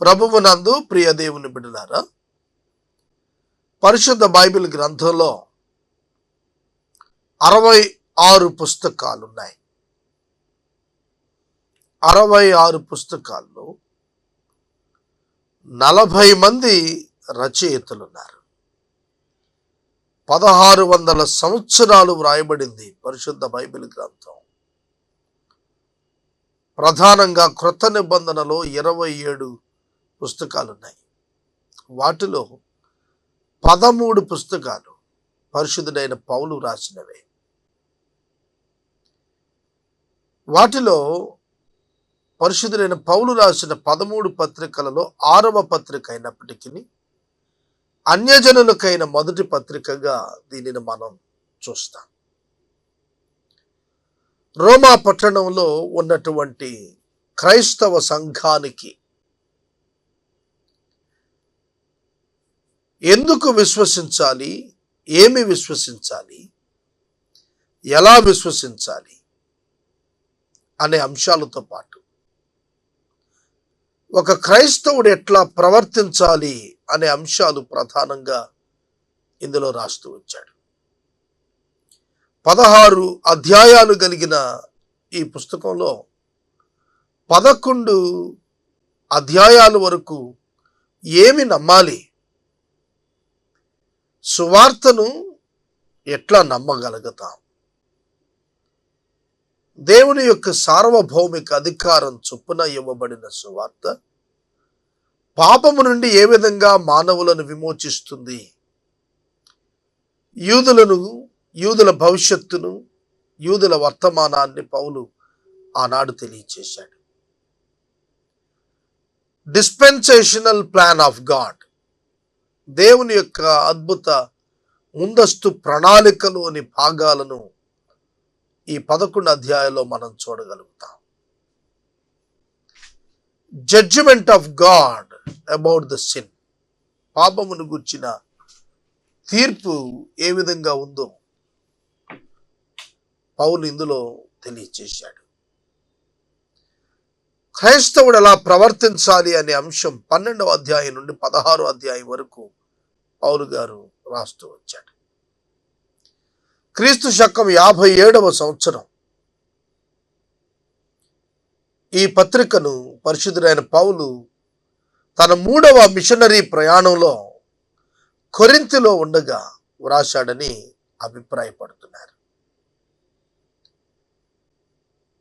ప్రభువునందు ప్రియ దేవుని బిడ్డలారా, పరిశుద్ధ బైబిల్ గ్రంథంలో 66 పుస్తకాలున్నాయి. 66 పుస్తకాల్లో 40 మంది రచయితలున్నారు. 1600 సంవత్సరాలు వ్రాయబడింది పరిశుద్ధ బైబిల్ గ్రంథం. ప్రధానంగా క్రొత్త నిబంధనలో 27 పుస్తకాలున్నాయి. వాటిలో 13 పుస్తకాలు పరిశుద్ధుడైన పౌలు రాసినవే. వాటిలో పరిశుద్ధుడైన పౌలు రాసిన 13 పత్రికలలో 6వ పత్రిక అయినప్పటికీ అన్యజనులకైన మొదటి పత్రికగా దీనిని మనం చూస్తాం. రోమా పట్టణంలో ఉన్నటువంటి క్రైస్తవ సంఘానికి ఎందుకు విశ్వసించాలి, ఏమి విశ్వసించాలి, ఎలా విశ్వసించాలి అనే అంశాలతో పాటు ఒక క్రైస్తవుడు ఎట్లా ప్రవర్తించాలి అనే అంశాలు ప్రధానంగా ఇందులో రాస్తూ వచ్చాడు. 16 అధ్యాయాలు కలిగిన ఈ పుస్తకంలో 11 అధ్యాయాల వరకు ఏమి నమ్మాలి, సువార్తను ఎట్లా నమ్మగలుగుతాం, దేవుని యొక్క సార్వభౌమిక అధికారం చొప్పున ఇవ్వబడిన సువార్త పాపము నుండి ఏ విధంగా మానవులను విమోచిస్తుంది, యూదుల భవిష్యత్తును, యూదుల వర్తమానాన్ని పౌలు ఆనాడు తెలియచేశాడు. డిస్పెన్సేషనల్ ప్లాన్ ఆఫ్ గాడ్, దేవుని యొక్క అద్భుత ముందస్తు ప్రణాళికలోని భాగాలను ఈ 11 అధ్యాయాల్లో మనం చూడగలుగుతాం. Judgement of God about the sin, పాపమును గుర్చిన తీర్పు ఏ విధంగా ఉందో పౌలు ఇందులో తెలియచేశాడు. క్రైస్తవుడు ఎలా ప్రవర్తించాలి అనే అంశం 12వ అధ్యాయం నుండి 16వ అధ్యాయం వరకు పౌలు గారు రాస్తూ వచ్చాడు. క్రీస్తు శకం 57వ సంవత్సరం ఈ పత్రికను పరిశుద్ధుడైన పౌలు తన 3వ మిషనరీ ప్రయాణంలో కొరింథీలో ఉండగా వ్రాశాడని అభిప్రాయపడుతున్నారు.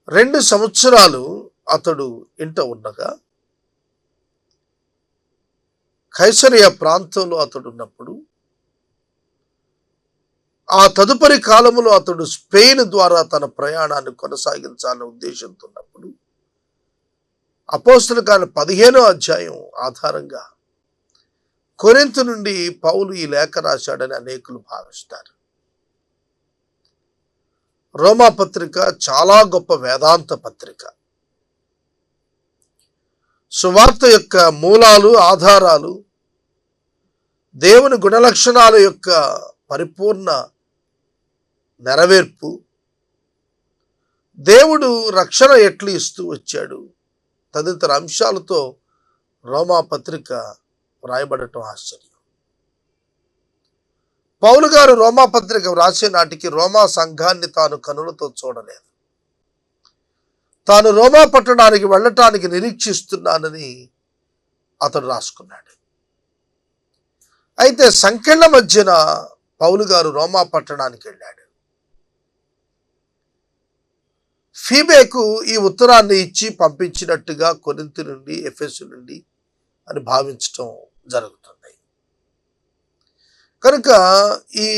2 సంవత్సరాలు అతడు ఇంట ఉండగా కైసరియా ప్రాంతంలో అతడు ఉన్నప్పుడు, ఆ తదుపరి కాలంలో అతడు స్పెయిన్ ద్వారా తన ప్రయాణాన్ని కొనసాగించాలనే ఉద్దేశంతో ఉన్నప్పుడు అపోస్తలుల కార్యాలు 15వ అధ్యాయం ఆధారంగా కొరింథు నుండి పౌలు ఈ లేఖ రాశాడని అనేకులు భావిస్తారు. రోమా పత్రిక చాలా గొప్ప వేదాంత పత్రిక. సువార్త యొక్క మూలాలు, ఆధారాలు, దేవుని గుణలక్షణాల యొక్క పరిపూర్ణ నెరవేర్పు, దేవుడు రక్షణ ఎట్లు ఇస్తూ వచ్చాడు తదితర అంశాలతో రోమా పత్రిక వ్రాయబడటం ఆశ్చర్యం. పౌలు గారు రోమా పత్రిక వ్రాసే నాటికి రోమా సంఘాన్ని తాను కనులతో చూడలేదు. తాను రోమా పట్టణానికి వెళ్ళటానికి నిరీక్షిస్తున్నానని అతడు రాసుకున్నాడు. అయితే సంకెళ్ల మధ్యన పౌలు గారు రోమా పట్టణానికి వెళ్ళాడు. ఫీబేకు ఈ ఉత్తరాన్ని ఇచ్చి పంపించినట్టుగా కొరింథు నుండి, ఎఫెసు నుండి అని భావించటం జరుగుతుంది. కనుక ఈ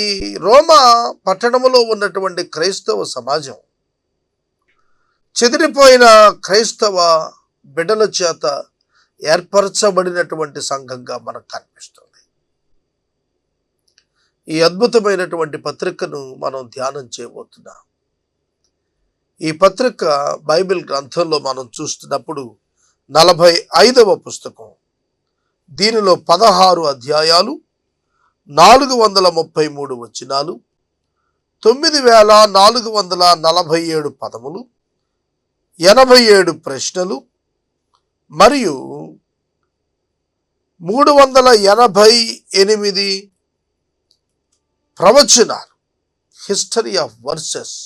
రోమా పట్టణంలో ఉన్నటువంటి క్రైస్తవ సమాజం చెదిరిపోయిన క్రైస్తవ బిడ్డల చేత ఏర్పరచబడినటువంటి సంఘంగా మనకు కనిపిస్తుంది. ఈ అద్భుతమైనటువంటి పత్రికను మనం ధ్యానం చేయబోతున్నాం. ఈ పత్రిక బైబిల్ గ్రంథంలో మనం చూస్తున్నప్పుడు 45వ పుస్తకం. దీనిలో 16 అధ్యాయాలు, 433 వచనాలు, 9447 పదములు, 87 ప్రశ్నలు మరియు 388 ప్రవచనాలు, హిస్టరీ ఆఫ్ వర్సెస్,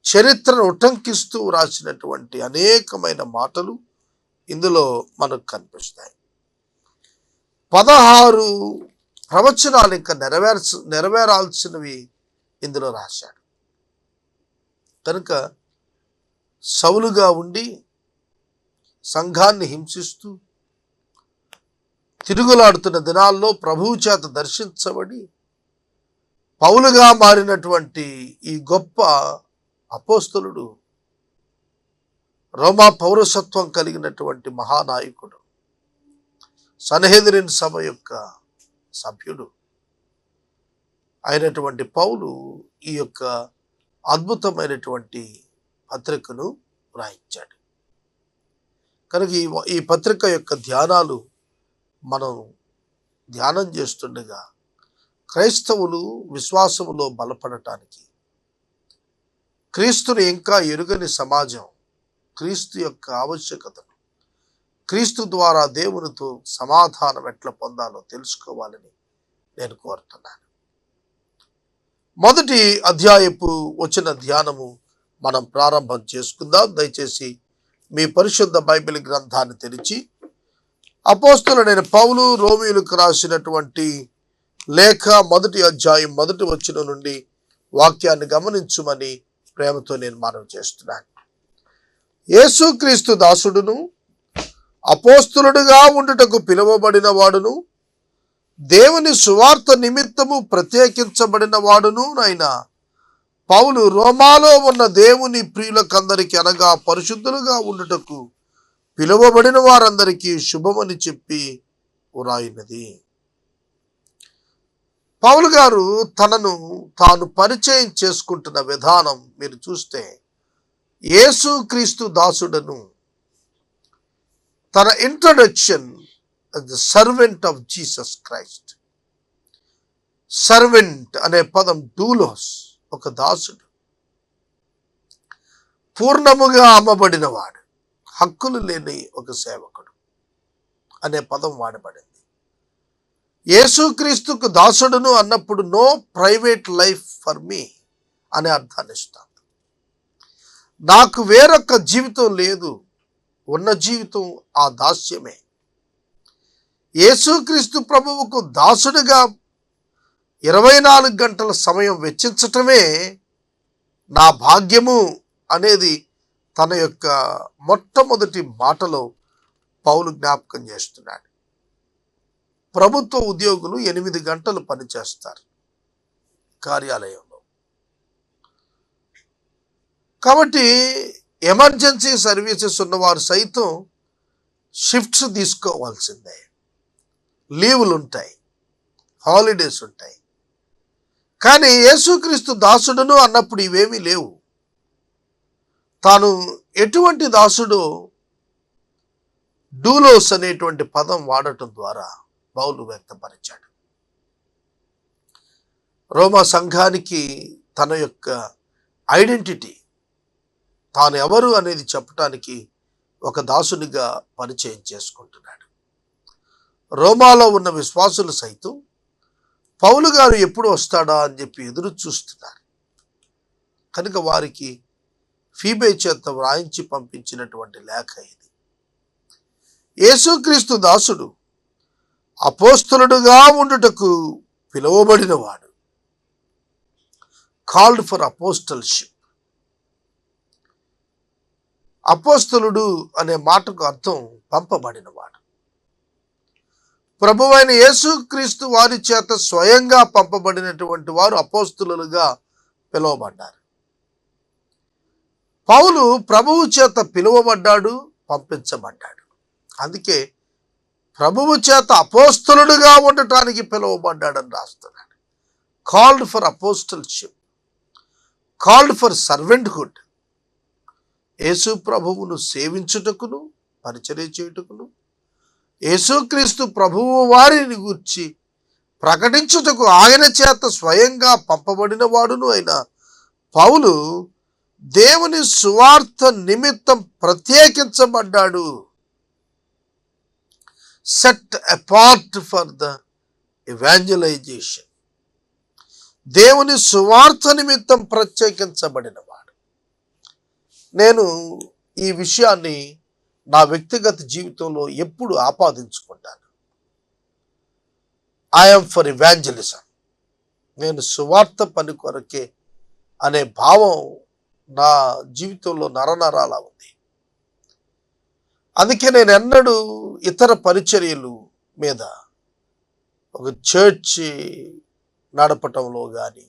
చరిత్రను ఉటంకిస్తూ రాసినటువంటి అనేకమైన మాటలు ఇందులో మనకు కనిపిస్తాయి. 16 ప్రవచనాలు ఇంకా నెరవేరాల్సినవి ఇందులో రాశాడు. కనుక సౌలుగా ఉండి సంఘాన్ని హింసిస్తూ తిరుగులాడుతున్న దినాల్లో ప్రభువు చేత దర్శించబడి పౌలుగా మారినటువంటి ఈ గొప్ప అపోస్తలుడు, రోమా పౌరసత్వం కలిగినటువంటి మహానాయకుడు, సన్హెద్రిన్ సభ యొక్క సభ్యుడు అయినటువంటి పౌలు ఈ యొక్క అద్భుతమైనటువంటి పత్రికను రాయించాడు. కనుక ఈ పత్రిక యొక్క ధ్యానాలు మనం ధ్యానం చేస్తుండగా క్రైస్తవులు విశ్వాసములో బలపడటానికి, క్రీస్తుని ఇంకా ఎరుగని సమాజం క్రీస్తు యొక్క ఆవశ్యకతను, క్రీస్తు ద్వారా దేవునితో సమాధానం ఎట్లా పొందాలో తెలుసుకోవాలని నేను కోరుతున్నాను. మొదటి అధ్యాయపు వచన ధ్యానము మనం ప్రారంభం చేసుకుందాం. దయచేసి మీ పరిశుద్ధ బైబిల్ గ్రంథాన్ని తెరిచి అపోస్తలుడైన పౌలు రోమీయులకు రాసినటువంటి లేఖ మొదటి అధ్యాయం మొదటి వచనం నుండి వాక్యాన్ని గమనించుమని ప్రేమతో నేను మనవి చేస్తున్నాను. యేసుక్రీస్తు దాసుడును అపోస్తలుడుగా ఉండుటకు పిలువబడిన వాడును దేవుని సువార్త నిమిత్తము ప్రత్యేకించబడిన వాడును అయిన పౌలు రోమాలో ఉన్న దేవుని ప్రియులకందరికి అనగా పరిశుద్ధులుగా ఉండుటకు పిలువబడిన వారందరికీ శుభమని చెప్పి వ్రాయినది. పౌలు గారు తనను తాను పరిచయం చేసుకుంటున్న విధానం మీరు చూస్తే, యేసుక్రీస్తు దాసుడను, తన introduction the servant of Jesus Christ. Servant అనే పదం డూలోస్, ఒక దాసుడు, పూర్ణముగా అమ్మబడినవాడు, హక్కులు లేని ఒక సేవకుడు అనే పదం వాడబడింది. యేసుక్రీస్తుకు దాసుడును అన్నప్పుడు no private life for me అనే అర్థాన్ని ఇస్తాను. నాకు వేరొక జీవితం లేదు, ఉన్న జీవితం ఆ దాస్యమే. యేసుక్రీస్తు ప్రభువుకు దాసుడిగా 24 గంటల సమయం వెచ్చించటమే నా భాగ్యము అనేది తన యొక్క మొట్టమొదటి మాటలో పౌలు జ్ఞాపకం చేస్తున్నాడు. ప్రభుత్వ ఉద్యోగులు 8 గంటలు పనిచేస్తారు కార్యాలయంలో. కాబట్టి ఎమర్జెన్సీ సర్వీసెస్ ఉన్నవారు సైతం షిఫ్ట్స్ తీసుకోవాల్సిందే. లీవులు ఉంటాయి, హాలిడేస్ ఉంటాయి. కానీ యేసుక్రీస్తు దాసుడును అన్నప్పుడు ఇవేమీ లేవు. తాను ఎటువంటి దాసుడో డూలోస్ అనేటువంటి పదం వాడటం ద్వారా పౌలు వ్యక్తపరిచాడు. రోమా సంఘానికి తన యొక్క ఐడెంటిటీ, తాను ఎవరు అనేది చెప్పటానికి ఒక దాసునిగా పరిచయం చేసుకుంటున్నాడు. రోమాలో ఉన్న విశ్వాసులు సైతం పౌలు గారు ఎప్పుడు వస్తాడా అని చెప్పి ఎదురు చూస్తున్నారు. కనుక వారికి ఫీబే చేత వ్రాయించి పంపించినటువంటి లేఖ ఇది. యేసుక్రీస్తు దాసుడు అపోస్తలుడుగా ఉండుటకు పిలువబడినవాడు, కాల్డ్ ఫర్ అపోస్టల్షిప్. అపోస్తలుడు అనే మాటకు అర్థం పంపబడినవాడు. ప్రభువైన యేసుక్రీస్తు వారి చేత స్వయంగా పంపబడినటువంటి వారు అపోస్తలులుగా పిలువబడ్డారు. పౌలు ప్రభువు చేత పిలువబడ్డాడు, పంపించబడ్డాడు. అందుకే ప్రభువు చేత అపోస్తలుడుగా ఉండటానికి పిలువబడ్డాడని రాస్తున్నాడు. Called for apostleship, called for servanthood. Yesu ప్రభువును సేవించుటకును పరిచర్య చేయుటకును, యేసుక్రీస్తు ప్రభువు వారిని గూర్చి ప్రకటించుటకు ఆయన చేత స్వయంగా పంపబడిన వాడును అయిన పౌలు దేవుని సువార్త నిమిత్తం ప్రత్యేకించబడ్డాడు. Set apart for the evangelization. దేవుని సువార్త నిమిత్తం ప్రత్యేకించబడినవాడు. నేను ఈ విషయాన్ని నా వ్యక్తిగత జీవితంలో ఎప్పుడు ఆపాదించుకుంటాను. I'm for evangelism. నేను సువార్త పని కొరకే అనే భావం నా జీవితంలో నరనరాలా ఉంది. అందుకే నేను ఎన్నడూ ఇతర పరిచర్యలు మీద, ఒక చర్చి నడపటంలో కానీ,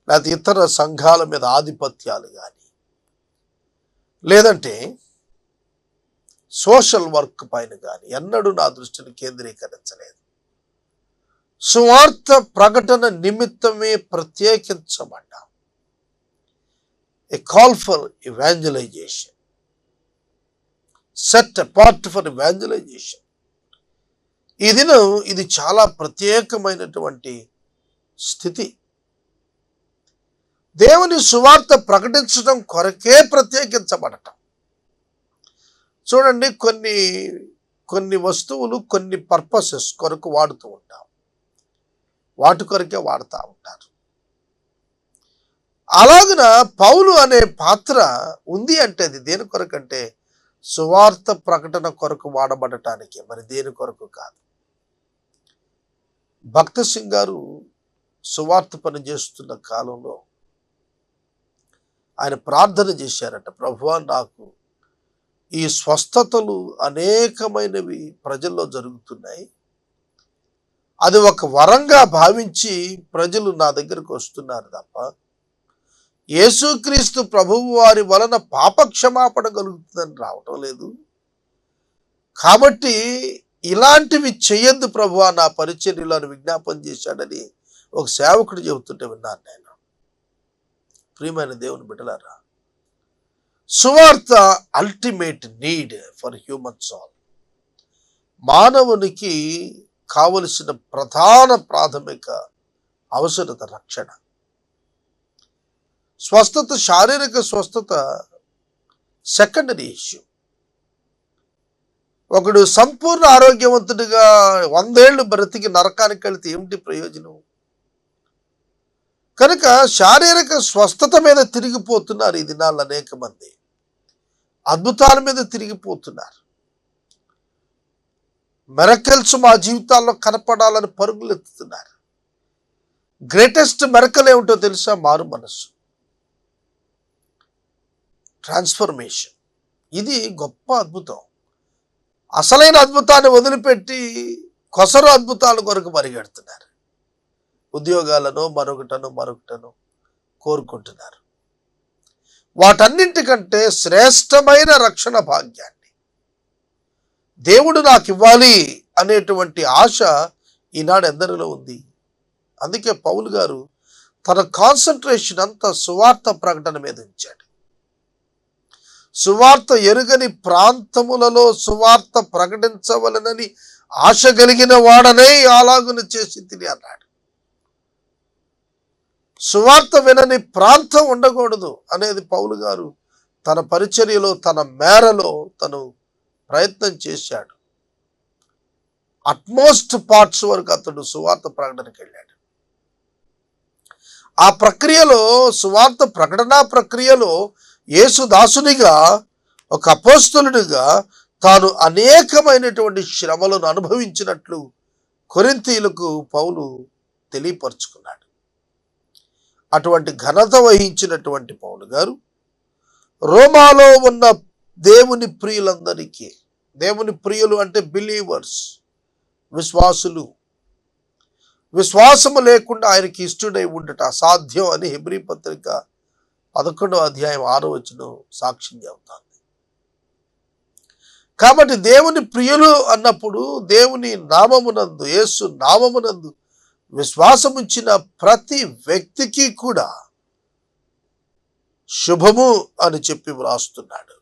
లేకపోతే ఇతర సంఘాల మీద ఆధిపత్యాలు కానీ, లేదంటే సోషల్ వర్క్ పైన కానీ ఎన్నడూ నా దృష్టిని కేంద్రీకరించలేదు. సువార్త ప్రకటన నిమిత్తమే ప్రత్యేకించబడ్డా. A call for evangelization, set apart for evangelization. ఈ దినం ఇది చాలా ప్రత్యేకమైనటువంటి స్థితి. దేవుని సువార్త ప్రకటించడం కొరకే ప్రత్యేకించబడటం. చూడండి, కొన్ని వస్తువులు కొన్ని పర్పసెస్ కొరకు వాడుతూ ఉంటాం, వాటి కొరకే వాడుతూ ఉంటారు. అలాగున పౌలు అనే పాత్ర ఉంది అంటే అది దేని కొరకంటే సువార్త ప్రకటన కొరకు వాడబడటానికి, మరి దేని కొరకు కాదు. భక్త సింగ్ గారు సువార్త పని చేస్తున్న కాలంలో ఆయన ప్రార్థన చేశారట, ప్రభువా నాకు ఈ స్వస్థతలు అనేకమైనవి ప్రజల్లో జరుగుతున్నాయి, అది ఒక వరంగా భావించి ప్రజలు నా దగ్గరకు వస్తున్నారు తప్ప యేసుక్రీస్తు ప్రభువు వారి వలన పాపక్షమాపణ కలుగుతుందని రావటం లేదు. కాబట్టి ఇలాంటివి చెయ్యొద్దు ప్రభువా నా పరిచర్యలో అని విజ్ఞాపన చేశాడని ఒక సేవకుడు చెబుతుంటే విన్నాను నేను. ప్రియమైన దేవుని బిడ్డలారా, సువార్త ultimate need for human soul. మానవునికి కావలసిన ప్రధాన ప్రాథమిక అవసరత రక్షణ. స్వస్థత, శారీరక స్వస్థత సెకండరీ ఇష్యూ. ఒకడు సంపూర్ణ ఆరోగ్యవంతుడిగా 100 ఏళ్ళు బ్రతికి నరకానికి వెళితే ఏమిటి ప్రయోజనం? కనుక శారీరక స్వస్థత మీద తిరిగిపోతున్నారు ఈ దినాల్లో అనేక మంది. అద్భుతాల మీద తిరిగిపోతున్నారు. మిరకల్స్ మా జీవితాల్లో కనపడాలని పరుగులు ఎత్తుతున్నారు. గ్రేటెస్ట్ మిరకల్ ఏమిటో తెలుసా? మారు మనస్సు, ట్రాన్స్ఫర్మేషన్. ఇది గొప్ప అద్భుతం. అసలైన అద్భుతాన్ని వదిలిపెట్టి కొసరు అద్భుతాల కొరకు పరిగెడుతున్నారు. ఉద్యోగాలను మరొకటను కోరుకుంటున్నారు. వాటన్నింటికంటే శ్రేష్టమైన రక్షణ భాగ్యాన్ని దేవుడు నాకు ఇవ్వాలి అనేటువంటి ఆశ ఈనాడు ఎందరిలో ఉంది. అందుకే పౌలు గారు తన కాన్సన్ట్రేషన్ అంతా సువార్త ప్రకటన మీద ఉంచాడు. సువార్త ఎరుగని ప్రాంతములలో సువార్త ప్రకటించవలనని ఆశ కలిగిన వాడనే అలాగున చేసి తిని అన్నాడు. సువార్త వినని ప్రాంతం ఉండకూడదు అనేది పౌలు గారు తన పరిచర్యలో, తన మేరలో తను ప్రయత్నం చేశాడు. అట్మోస్ట్ పార్ట్స్ వరకు అతడు సువార్త ప్రకటనకి వెళ్ళాడు. ఆ ప్రక్రియలో, సువార్త ప్రకటన ప్రక్రియలో యేసు దాసునిగా, ఒక అపోస్తలుడిగా తాను అనేకమైనటువంటి శ్రమలను అనుభవించినట్లు కొరింథీయులకు పౌలు తెలియపరుచుకున్నాడు. అటువంటి ఘనత వహించినటువంటి పౌలు గారు రోమాలో ఉన్న దేవుని ప్రియులందరికీ, దేవుని ప్రియులు అంటే బిలీవర్స్, విశ్వాసులు, విశ్వాసము లేకుండా ఆయనకి ఇష్టడై ఉండట అసాధ్యం అని హెబ్రీ పత్రిక 11వ అధ్యాయం 6వ వచనం సాక్ష్యం చెబుతాను. కాబట్టి దేవుని ప్రియులు అన్నప్పుడు దేవుని నామమునందు, యేసు నామమునందు విశ్వాసముంచిన ప్రతి వ్యక్తికి కూడా శుభము అని చెప్పి వ్రాస్తున్నాడు.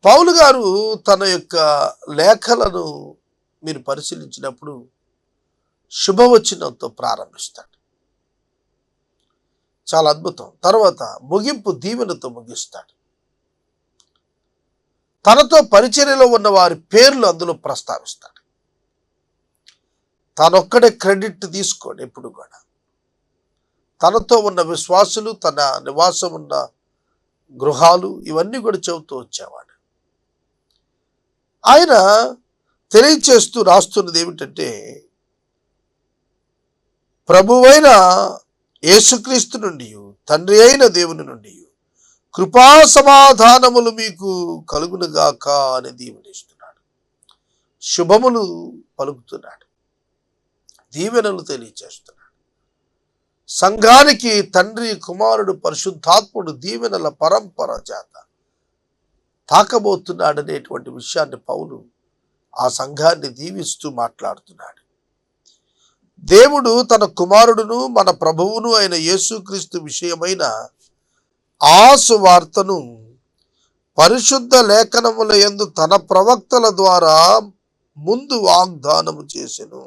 పౌలు గారు తన యొక్క లేఖలను మీరు పరిశీలించినప్పుడు శుభవచనంతో ప్రారంభిస్తాడు. చాలా అద్భుతం. తర్వాత ముగింపు దీవెనతో ముగిస్తాడు. తనతో పరిచర్యలో ఉన్న వారి పేర్లు అందులో ప్రస్తావిస్తాడు. తనొక్కడే క్రెడిట్ తీసుకోండి ఎప్పుడు కూడా. తనతో ఉన్న విశ్వాసులు, తన నివాసం ఉన్న గృహాలు, ఇవన్నీ కూడా చెబుతూ వచ్చేవాడు. ఆయన తెలియచేస్తూ రాస్తున్నది ఏమిటంటే, ప్రభువైన యేసుక్రీస్తు నుండి, తండ్రి అయిన దేవుని నుండి కృపా సమాధానములు మీకు కలుగునుగాక అని దీవెనిస్తున్నాడు. శుభములు పలుకుతున్నాడు, దీవెనలు తెలియచేస్తున్నాడు. సంఘానికి తండ్రి, కుమారుడు, పరిశుద్ధాత్ముడు దీవెనల పరంపర చేత తాకబోతున్నాడనేటువంటి విషయాన్ని పౌలు ఆ సంఘాన్ని దీవిస్తూ మాట్లాడుతున్నాడు. దేవుడు తన కుమారుడును మన ప్రభువును అయిన యేసుక్రీస్తు విషయమైన ఆ సువార్తను పరిశుద్ధ లేఖనముల యందు తన ప్రవక్తల ద్వారా ముందు వాగ్దానము చేసెను.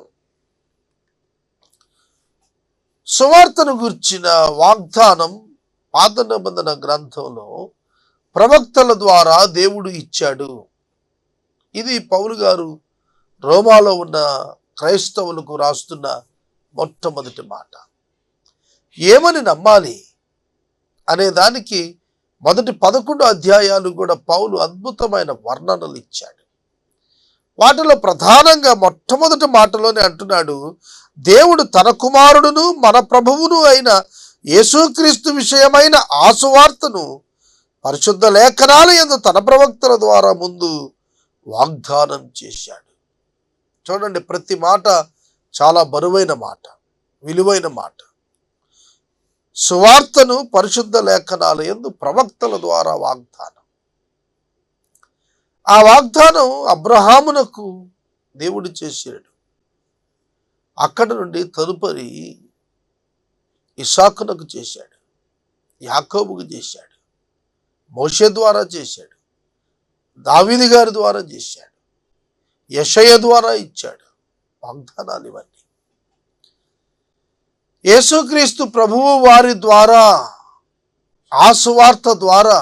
సువార్తను గుర్చిన వాగ్దానం పాత నిబంధన గ్రంథంలో ప్రవక్తల ద్వారా దేవుడు ఇచ్చాడు. ఇది పౌలు గారు రోమాలో ఉన్న క్రైస్తవులకు రాస్తున్న మొట్టమొదటి మాట. ఏమని నమ్మాలి అనే దానికి మొదటి 11 అధ్యాయాలు కూడా పౌలు అద్భుతమైన వర్ణనలు ఇచ్చాడు. వాటిలో ప్రధానంగా మొట్టమొదటి మాటలోనే అంటున్నాడు, దేవుడు తన కుమారుడును మన ప్రభువును అయిన యేసుక్రీస్తు విషయమైన ఆ సువార్తను పరిశుద్ధ లేఖనాల యందు తన ప్రవక్తల ద్వారా ముందు వాగ్దానం చేశాడు. చూడండి, ప్రతి మాట చాలా బరువైన మాట, విలువైన మాట. సువార్తను పరిశుద్ధ లేఖనాల యందు ప్రవక్తల ద్వారా వాగ్దానం. ఆ వాగ్దానం అబ్రహామునకు దేవుడు చేశాడు. అక్కడి నుండి తదుపరి ఇస్సాకునకు చేశాడు, యాకోబుకు చేశాడు, మోషే ద్వారా చేశాడు, దావీదు గారి ద్వారా చేశాడు, యెషయా ద్వారా ఇచ్చాడు వాగ్దానాలు. ఇవన్నీ యేసుక్రీస్తు ప్రభువు వారి ద్వారా, ఆ సువార్త ద్వారా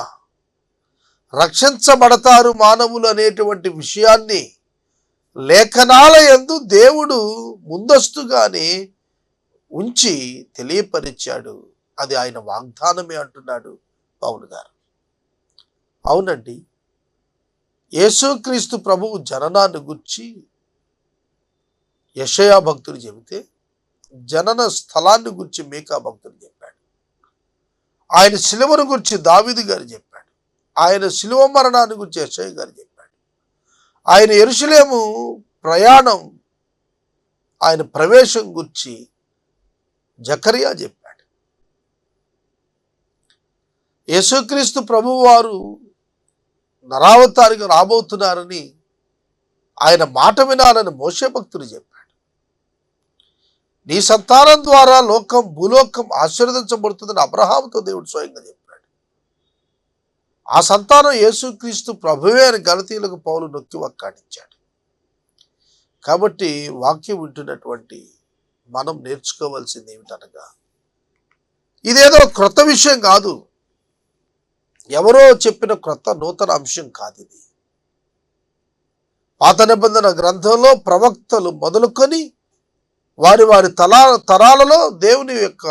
రక్షించబడతారు మానవులు అనేటువంటి విషయాన్ని లేఖనాల యందు దేవుడు ముందస్తుగానే ఉంచి తెలియపరిచాడు. అది ఆయన వాగ్దానమే అంటున్నాడు పౌలు గారు. అవునండి, యేసుక్రీస్తు ప్రభువు జననాన్ని గురించి యెషయా భక్తుడు చెబితే, జనన స్థలాన్ని గురించి మీకా భక్తుడు చెప్పాడు. ఆయన శిలువను గురించి దావీదు గారు చెప్పాడు. ఆయన శిలువ మరణాన్ని గురించి యెషయా గారు చెప్పాడు. ఆయన యెరూషలేము ప్రయాణం, ఆయన ప్రవేశం గురించి జకరియా చెప్పాడు. యేసుక్రీస్తు ప్రభువు వారు నరావతారిగా రాబోతున్నారని ఆయన మాట వినాలని మోషే భక్తుడు చెప్పాడు. నీ సంతానం ద్వారా భూలోకం ఆశీర్వదించబడుతుందని అబ్రహాముతో దేవుడు స్వయంగా చెప్పాడు. ఆ సంతానం యేసుక్రీస్తు ప్రభువే అని గలతీయులకు పౌలు నొక్కి వక్కాడించాడు. కాబట్టి వాక్యం వింటున్నటువంటి మనం నేర్చుకోవాల్సింది ఏమిటనగా, ఇదేదో క్రొత్త విషయం కాదు, ఎవరో చెప్పిన క్రొత్త నూతన అంశం కాదు. ఇది పాత నిబంధన గ్రంథంలో ప్రవక్తలు మొదలుకొని వారి వారి తరాలలో దేవుని యొక్క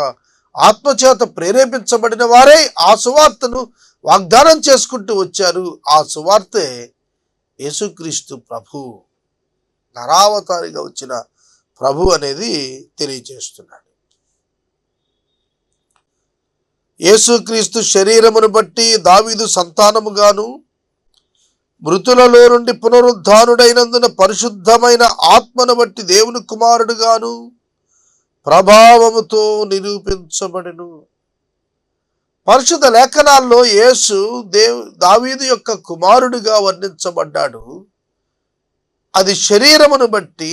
ఆత్మచేత ప్రేరేపించబడిన వారే ఆ సువార్తను వాగ్దానం చేసుకుంటూ వచ్చారు. ఆ సువార్తే యేసుక్రీస్తు ప్రభు, నరావతారిగా వచ్చిన ప్రభు అనేది తెలియజేస్తున్నాడు. యేసుక్రీస్తు శరీరమును బట్టి దావీదు సంతానముగాను, మృతులలో నుండి పునరుద్ధానుడైనందున పరిశుద్ధమైన ఆత్మను బట్టి దేవుని కుమారుడుగాను ప్రభావముతో నిరూపించబడెను. పరిశుద్ధ లేఖనాల్లో యేసు దావీదు యొక్క కుమారుడిగా వర్ణించబడ్డాడు. అది శరీరమును బట్టి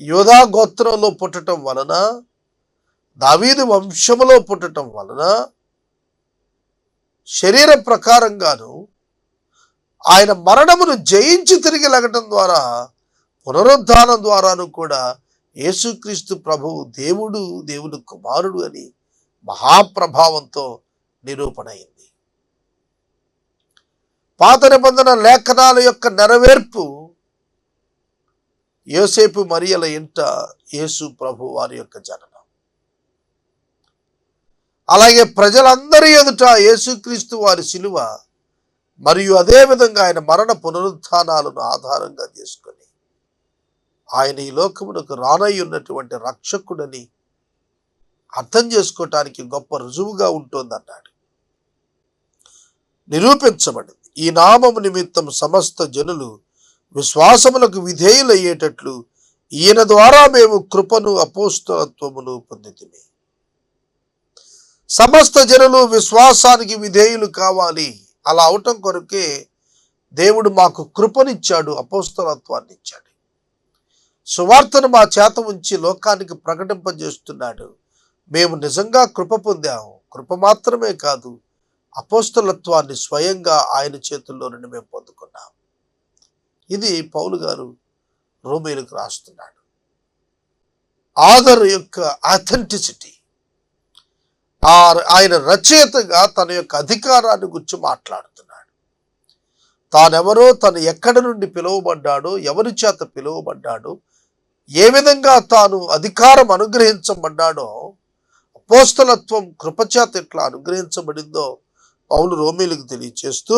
యోధా గోత్రంలో పుట్టడం వలన, దావీదు వంశములో పుట్టడం వలన, శరీర ప్రకారంగాను ఆయన మరణమును జయించి తిరిగి లెగటం ద్వారా, పునరుద్ధానం ద్వారాను కూడా యేసుక్రీస్తు ప్రభువు దేవుని కుమారుడు అని మహాప్రభావంతో నిరూపణ అయింది. పాత నిబంధన లేఖనాల యొక్క నెరవేర్పు యోసేపు మరియల ఇంట యేసు ప్రభు వారి యొక్క జననం. అలాగే ప్రజలందరి ఎదుట యేసుక్రీస్తు వారి శిలువ మరియు అదే విధంగా ఆయన మరణ పునరుత్థానాలను ఆధారంగా చేసుకొని ఆయన ఈ లోకమునకు రానయ్యున్నటువంటి రక్షకుడని అర్థం చేసుకోవటానికి గొప్ప రుజువుగా ఉంటుందన్నాడు. నిరూపించబడింది. ఈ నామము నిమిత్తం సమస్త జనులు విశ్వాసములకు విధేయులయ్యేటట్లు ఈయన ద్వారా మేము కృపను అపోస్తలత్వమును పొందితిమి. సమస్త జనులు విశ్వాసానికి విధేయులు కావాలి. అలా అవటం కొరకే దేవుడు మాకు కృపనిచ్చాడు, అపోస్తలత్వాన్ని ఇచ్చాడు. సువార్తను మా చేత ఉంచి లోకానికి ప్రకటింపజేస్తున్నాడు. మేము నిజంగా కృప పొందాము. కృప మాత్రమే కాదు, అపోస్తలత్వాన్ని స్వయంగా ఆయన చేతుల్లో నుండి మేము పొందుకున్నాం. ఇది పౌలు గారు రోమీయులకు రాస్తున్నాడు. ఆథర్ యొక్క అథెంటిసిటీ, ఆయన రచయితగా తన యొక్క అధికారాన్ని గురించి మాట్లాడుతున్నాడు. తానెవరో, తను ఎక్కడి నుండి పిలువబడ్డాడో, ఎవరి చేత పిలువబడ్డాడో, ఏ విధంగా తాను అధికారం అనుగ్రహించబడ్డాడో, అపోస్తలత్వం కృపచేత ఎట్లా అనుగ్రహించబడిందో పౌలు రోమీయులకు తెలియచేస్తూ,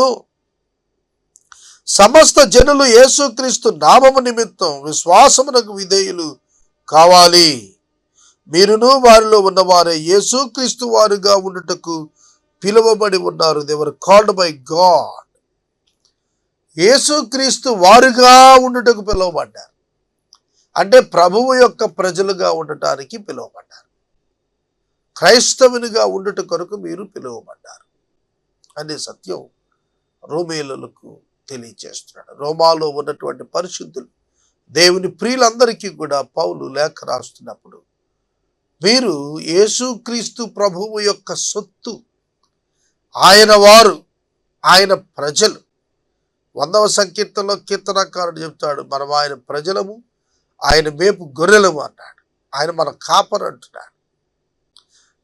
సమస్త జనులు యేసుక్రీస్తు నామము నిమిత్తం విశ్వాసమునకు విధేయులు కావాలి. మీరును వారిలో ఉన్నవారే యేసుక్రీస్తు వారుగా ఉండుటకు పిలువబడి ఉన్నారు. They were called by God. యేసుక్రీస్తు వారుగా ఉండుటకు పిలువబడ్డారు. అంటే ప్రభువు యొక్క ప్రజలుగా ఉండటానికి పిలువబడ్డారు. క్రైస్తవునిగా ఉండుట కొరకు మీరు పిలువబడ్డారు అనే సత్యం రోమీయులకు తెలియచేస్తున్నాడు. రోమాలో ఉన్నటువంటి పరిశుద్ధులు, దేవుని ప్రియులందరికీ కూడా పౌలు లేఖ రాస్తున్నప్పుడు, మీరు యేసుక్రీస్తు ప్రభువు యొక్క సొత్తు, ఆయన వారు, ఆయన ప్రజలు. 100వ సంకీర్తనలో కీర్తనకారుడు చెప్తాడు, మనం ఆయన ప్రజలము, ఆయన మేపు గొర్రెలము అన్నాడు. ఆయన మన కాపరి అంటున్నాడు.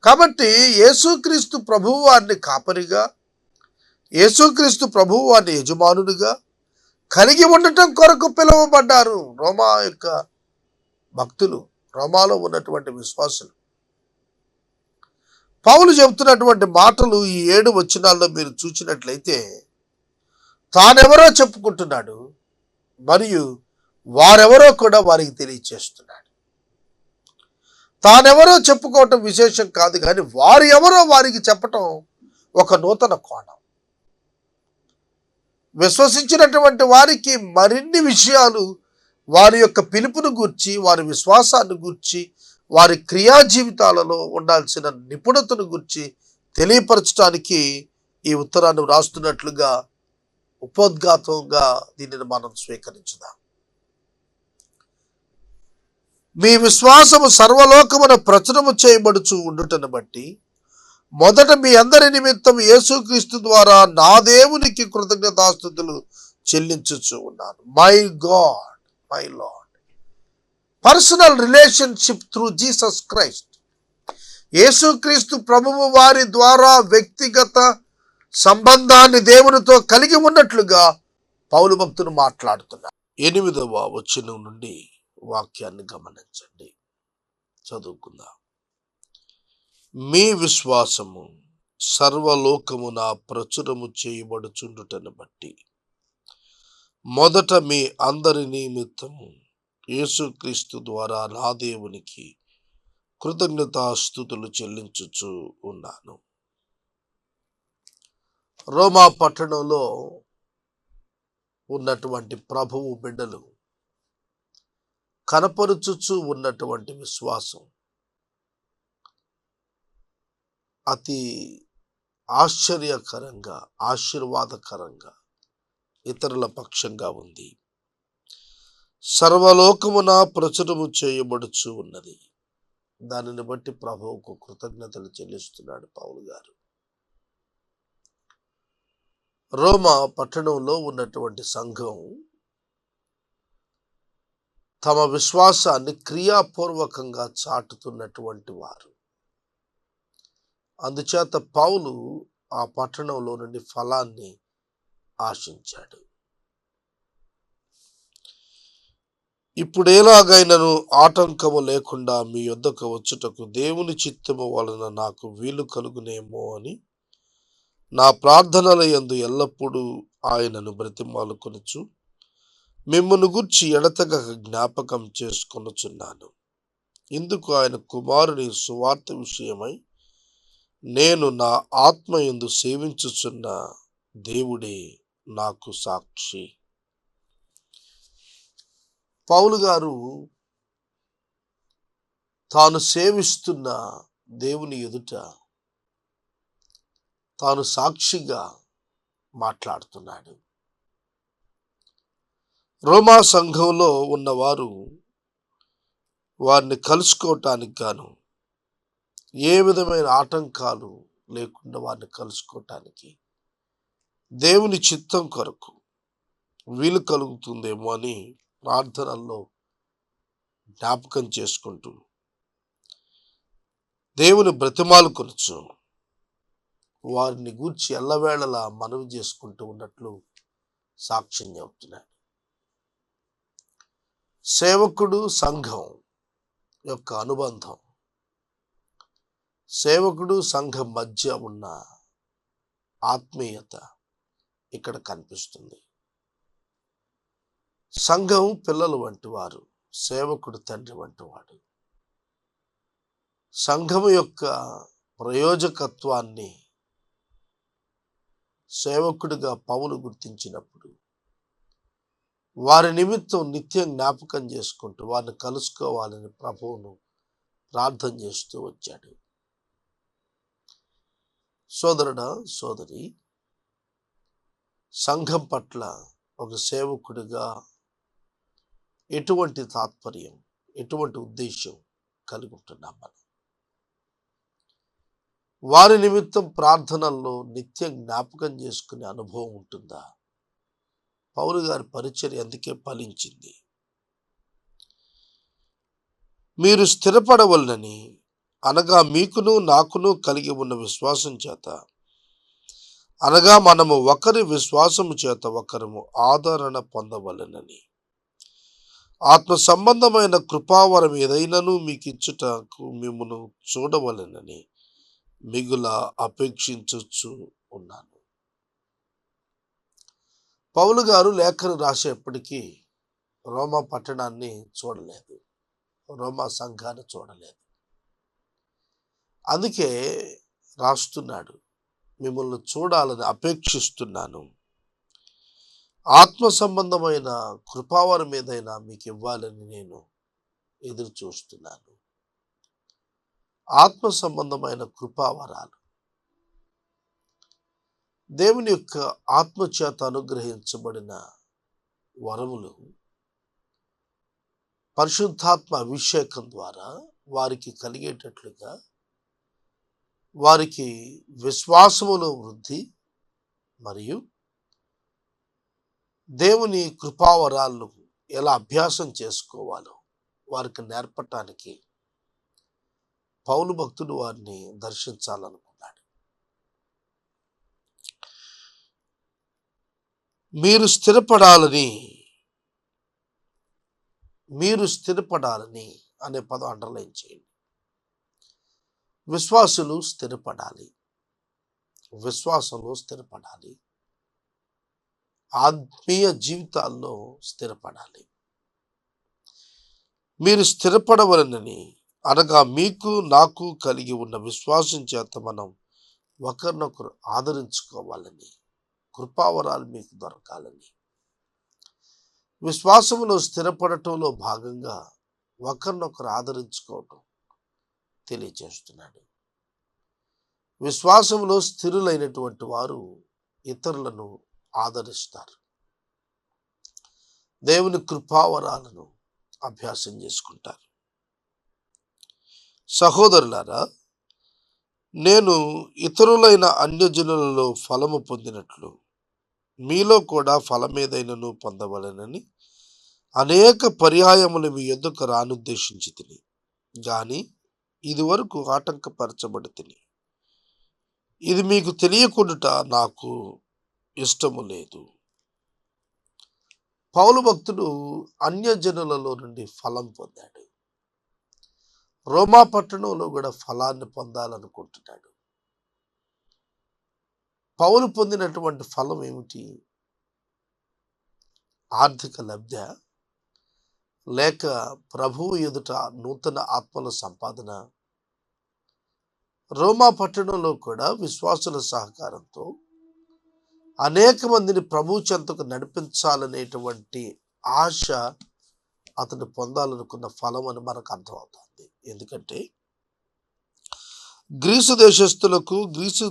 కాబట్టి యేసుక్రీస్తు ప్రభువు వారిని కాపరిగా, యేసుక్రీస్తు ప్రభువు వారిని యజమానుడిగా కలిగి ఉండటం కొరకు పిలువబడ్డారు రోమా యొక్క భక్తులు, రోమాలో ఉన్నటువంటి విశ్వాసులు. పౌలు చెబుతున్నటువంటి మాటలు ఈ 7 వచనాల్లో మీరు చూసినట్లయితే, తానెవరో చెప్పుకుంటున్నాడు మరియు వారెవరో కూడా వారికి తెలియచేస్తున్నాడు. తానెవరో చెప్పుకోవటం విశేషం కాదు, కానీ వారు ఎవరో వారికి చెప్పటం ఒక నూతన కోణం. విశ్వసించినటువంటి వారికి మరిన్ని విషయాలు వారి యొక్క పిలుపును గూర్చి, వారి విశ్వాసాన్ని గూర్చి, వారి క్రియా జీవితాలలో ఉండాల్సిన నిపుణతను గూర్చి తెలియపరచడానికి ఈ ఉత్తరాన్ని రాస్తున్నట్లుగా ఉపోద్ఘాతంగా దీనిని మనం స్వీకరించుదాం. మీ విశ్వాసము సర్వలోకమున ప్రచురము చేయబడుచు ఉండుటను బట్టి మొదట మీ అందరి నిమిత్తం యేసుక్రీస్తు ద్వారా నా దేవునికి కృతజ్ఞతాస్తుతులు చెల్లించుచు ఉన్నాను. My God, my lord. Personal relationship through Jesus Christ. యేసుక్రీస్తు ప్రభువు వారి ద్వారా వ్యక్తిగత సంబంధాన్ని దేవునితో కలిగి ఉన్నట్లుగా పౌలు భక్తుడు మాట్లాడుతున్నారు. 8వ వచనం నుండి వాక్యాన్ని గమనించండి, చదువుకుందాం. మీ విశ్వాసము సర్వలోకమున ప్రచురము చేయబడుచుండుటను బట్టి మొదట మీ అందరి నిమిత్తము యేసుక్రీస్తు ద్వారా నా దేవునికి కృతజ్ఞతాస్తుతులు చెల్లించుచు ఉన్నాను. రోమా పట్టణంలో ఉన్నటువంటి ప్రభువు బిడ్డలు కనపరుచుచు ఉన్నటువంటి విశ్వాసం అతి ఆశ్చర్యకరంగా, ఆశీర్వాదకరంగా ఇతరుల పక్షంగా ఉంది. సర్వలోకమున ప్రచురము చేయబడుచు ఉన్నది. దానిని బట్టి ప్రభువుకు కృతజ్ఞతలు చెల్లిస్తున్నాడు పౌలు గారు. రోమా పట్టణంలో ఉన్నటువంటి సంఘం తమ విశ్వాసాన్ని క్రియాపూర్వకంగా చాటుతున్నటువంటి వారు. అందుచేత పౌలు ఆ పట్టణంలో నుండి ఫలాన్ని ఆశించాడు. ఇప్పుడేలాగైనను ఆటంకము లేకుండా మీ యొద్దకు వచ్చుటకు దేవుని చిత్తము వలన నాకు వీలు కలుగునేమో అని నా ప్రార్థనల యందు ఎల్లప్పుడూ ఆయనను బ్రతిమాలుకొనుచు మిమ్మును గూర్చి ఎడతెగక జ్ఞాపకం చేసుకొనుచున్నాను. ఇందుకు ఆయన కుమారుని సువార్త విషయమై నేను నా ఆత్మ యందు సేవించుచున్న దేవుడే నాకు సాక్షి. పౌలు గారు తాను సేవిస్తున్న దేవుని ఎదుట తాను సాక్షిగా మాట్లాడుతున్నాడు. రోమా సంఘంలో ఉన్నవారు వారిని కలుసుకోవటానికి గాను ఏ విధమైన ఆటంకాలు లేకుండా వారిని కలుసుకోవటానికి దేవుని చిత్తం కొరకు వీలు కలుగుతుందేమో అని ప్రార్థనల్లో జ్ఞాపకం చేసుకుంటూ దేవుని బ్రతిమాలుకొనుచు వారిని గూర్చి ఎల్లవేళలా మనవి చేసుకుంటూ ఉన్నట్లు సాక్ష్యం చెబుతున్నాడు. సేవకుడు సంఘం యొక్క అనుబంధం, సేవకుడు సంఘం మధ్య ఉన్న ఆత్మీయత ఇక్కడ కనిపిస్తుంది. సంఘం పిల్లలు వంటి వారు, సేవకుడు తండ్రి వంటి వాడు. సంఘం యొక్క ప్రయోజకత్వాన్ని సేవకుడిగా పౌలు గుర్తించినప్పుడు వారి నిమిత్తం నిత్యం జ్ఞాపకం చేసుకుంటూ వారిని కలుసుకోవాలని ప్రభువును ప్రార్థన చేస్తూ వచ్చాడు. సోదరుడా, సోదరి, సంఘం పట్ల ఒక సేవకుడిగా ఎటువంటి తాత్పర్యం, ఎటువంటి ఉద్దేశం కలిగి ఉంటున్నాం మనం? వారి నిమిత్తం ప్రార్థనల్లో నిత్యం జ్ఞాపకం చేసుకునే అనుభవం ఉంటుందా? పౌలు గారి పరిచర్య అందుకే ఫలించింది. మీరు స్థిరపడవలనని, అనగా మీకును నాకును కలిగి ఉన్న విశ్వాసం చేత, అనగా మనము ఒకరి విశ్వాసము చేత ఒకరము ఆదరణ పొందవలనని, ఆత్మ సంబంధమైన కృపావరం ఏదైనాను మీకు ఇచ్చుటకు మిమ్మును చూడవలనని మిగుల అపేక్షించు ఉన్నాను. పౌలు గారు లేఖను రాసేప్పటికీ రోమా పట్టణాన్ని చూడలేదు, రోమా సంఘాన్ని చూడలేదు. అందుకే రాస్తున్నాడు, మిమ్మల్ని చూడాలని అపేక్షిస్తున్నాను, ఆత్మ సంబంధమైన కృపావరం ఏదైనా మీకు ఇవ్వాలని నేను ఎదురు చూస్తున్నాను. ఆత్మ సంబంధమైన కృపావరాలు దేవుని యొక్క ఆత్మచేత అనుగ్రహించబడిన వరములు పరిశుద్ధాత్మ అభిషేకం ద్వారా వారికి కలిగేటట్లుగా వారికి విశ్వాసములో వృద్ధి మరియు దేవుని కృపావరాలను ఎలా అభ్యాసం చేసుకోవాలో వారికి నేర్పటానికి పౌలు భక్తుడు వారిని దర్శించాలనుకున్నాడు. మీరు స్థిరపడాలని అనే పదం అండర్లైన్ చేయండి. విశ్వాసులు స్థిరపడాలి, విశ్వాసంలో స్థిరపడాలి, ఆత్మీయ జీవితాల్లో స్థిరపడాలి. మీరు స్థిరపడవలనని, అనగా మీకు నాకు కలిగి ఉన్న విశ్వాసం చేత మనం ఒకరినొకరు ఆదరించుకోవాలని, కృపావరాలు మీకు దొరకాలని, విశ్వాసములో స్థిరపడటంలో భాగంగా ఒకరినొకరు ఆదరించుకోవటం తెలియజేస్తున్నాడు. విశ్వాసములో స్థిరులైనటువంటి వారు ఇతరులను ఆదరిస్తారు, దేవుని కృపావరాలను అభ్యాసం చేసుకుంటారు. సహోదరులారా, నేను ఇతరులైన అన్యజనులలో ఫలము పొందినట్లు మీలో కూడా ఫలమేదైనను పొందవలెనని అనేక పర్యాయములు మీ యొద్దకు రానుద్దేశించి తిని, గాని ఇది వరకు ఆటంకపరచబడి తిని. ఇది మీకు తెలియకుండుట నాకు ఇష్టము లేదు. పౌలు భక్తుడు అన్యజనులలో నుండి ఫలం పొందాడు. రోమా పట్టణంలో కూడా ఫలాన్ని పొందాలనుకుంటున్నాడు. పౌలు పొందినటువంటి ఫలం ఏమిటి? ఆర్థిక లబ్ధ, లేక ప్రభువు ఎదుట నూతన ఆత్మల సంపాదన? రోమా పట్టణంలో కూడా విశ్వాసుల సహకారంతో అనేక మందిని ప్రభు చెంతకు నడిపించాలనేటువంటి ఆశ అతను పొందాలనుకున్న ఫలం అని మనకు అర్థమవుతుంది. ఎందుకంటే గ్రీసు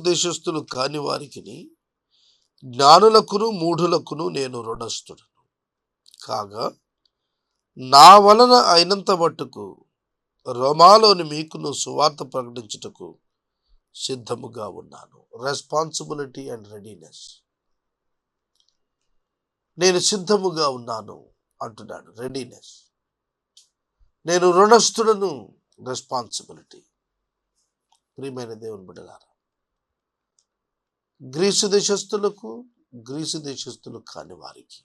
దేశస్థులు కాని వారికి, జ్ఞానులకును మూఢులకును నేను రుణస్థుడను కాగా, నా వలన అయినంత మట్టుకు రోమాలోని మీకును సువార్త ప్రకటించుటకు సిద్ధముగా ఉన్నాను. Responsibility and readiness. నేను సిద్ధముగా ఉన్నాను అంటున్నాడు. రెడీనెస్. నేను రుణస్థుడను. రెస్పాన్సిబిలిటీ. ప్రియమైన దేవుని బిడ్డలారా, గ్రీసు దేశస్థులు కాని వారికి,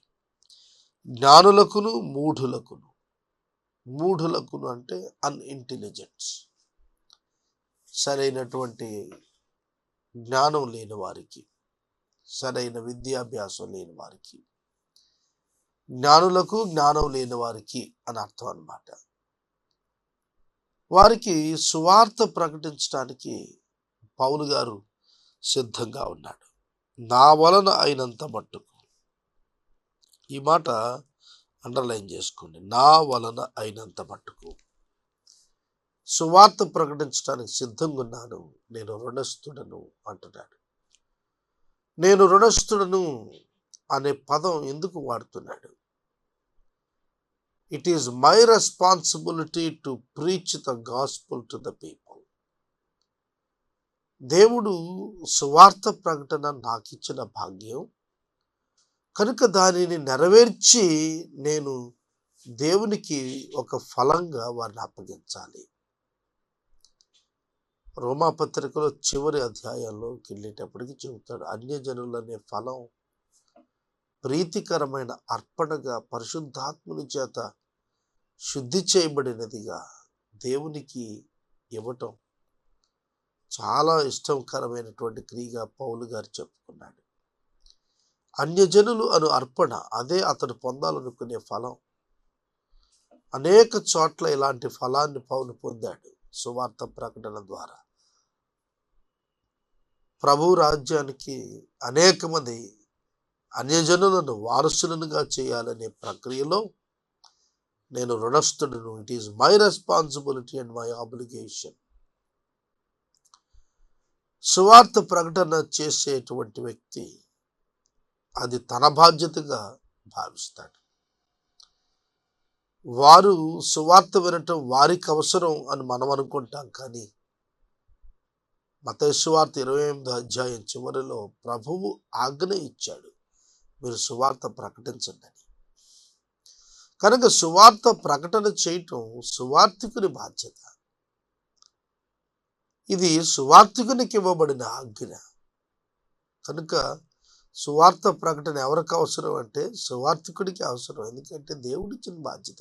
జ్ఞానులకును మూఢులకును అంటే అన్ఇంటెలిజెన్స్, సరైనటువంటి జ్ఞానం లేని వారికి, సరైన విద్యాభ్యాసం లేని వారికి, జ్ఞానులకు జ్ఞానం లేని వారికి అని అర్థం అన్నమాట. వారికి సువార్త ప్రకటించడానికి పౌలు గారు సిద్ధంగా ఉన్నాడు. నా వలన అయినంత మట్టుకు. ఈ మాట అండర్లైన్ చేసుకోండి. నా వలన అయినంత మట్టుకు సువార్త ప్రకటించడానికి సిద్ధంగా ఉన్నాను. నేను రుణస్థుడను అంటున్నాడు. నేను రుణస్థుడను అనే పదం ఎందుకు వాడుతున్నాడు? It is my responsibility to preach the gospel to the people. దేవుడు సువార్త ప్రకటన నాకు ఇచ్చిన భాగ్యం కనుక దానిని నెరవేర్చి నేను దేవునికి ఒక ఫలంగా వారిని అప్పగించాలి. రోమాపత్రికలో చివరి అధ్యాయంలోకి వెళ్ళేటప్పటికి చెబుతాడు, అన్యజనులనే ఫలం ప్రీతికరమైన అర్పణగా పరిశుద్ధాత్ముని చేత శుద్ధి చేయబడినదిగా దేవునికి ఇవ్వటం చాలా ఇష్టకరమైనటువంటి క్రియగా పౌలు గారు చెప్పుకున్నాడు. అన్యజనులు అను అర్పణ, అదే అతడు పొందాలనుకునే ఫలం. అనేక చోట్ల ఇలాంటి ఫలాన్ని పౌలు పొందాడు సువార్త ప్రకటన ద్వారా. ప్రభు రాజ్యానికి అనేక మంది అన్యజనులను వారసులనుగా చేయాలనే ప్రక్రియలో నేను రుణస్థుడును. It is my responsibility and my obligation. సువార్త ప్రకటన చేసేటువంటి వ్యక్తి అది తన బాధ్యతగా భావిస్తాడు. వారు సువార్త వినటం వారికి అవసరం అని మనం అనుకుంటాం. కానీ మత్తయి సువార్త 28వ అధ్యాయం చివరిలో ప్రభువు ఆజ్ఞ ఇచ్చాడు, మీరు సువార్త ప్రకటించండి అని. కనుక సువార్త ప్రకటన చేయటం సువార్థికుని బాధ్యత. ఇది సువార్థికునికి ఇవ్వబడిన ఆజ్ఞ. కనుక సువార్త ప్రకటన ఎవరికి అవసరం అంటే సువార్థికుడికి అవసరం. ఎందుకంటే దేవుడిచ్చిన బాధ్యత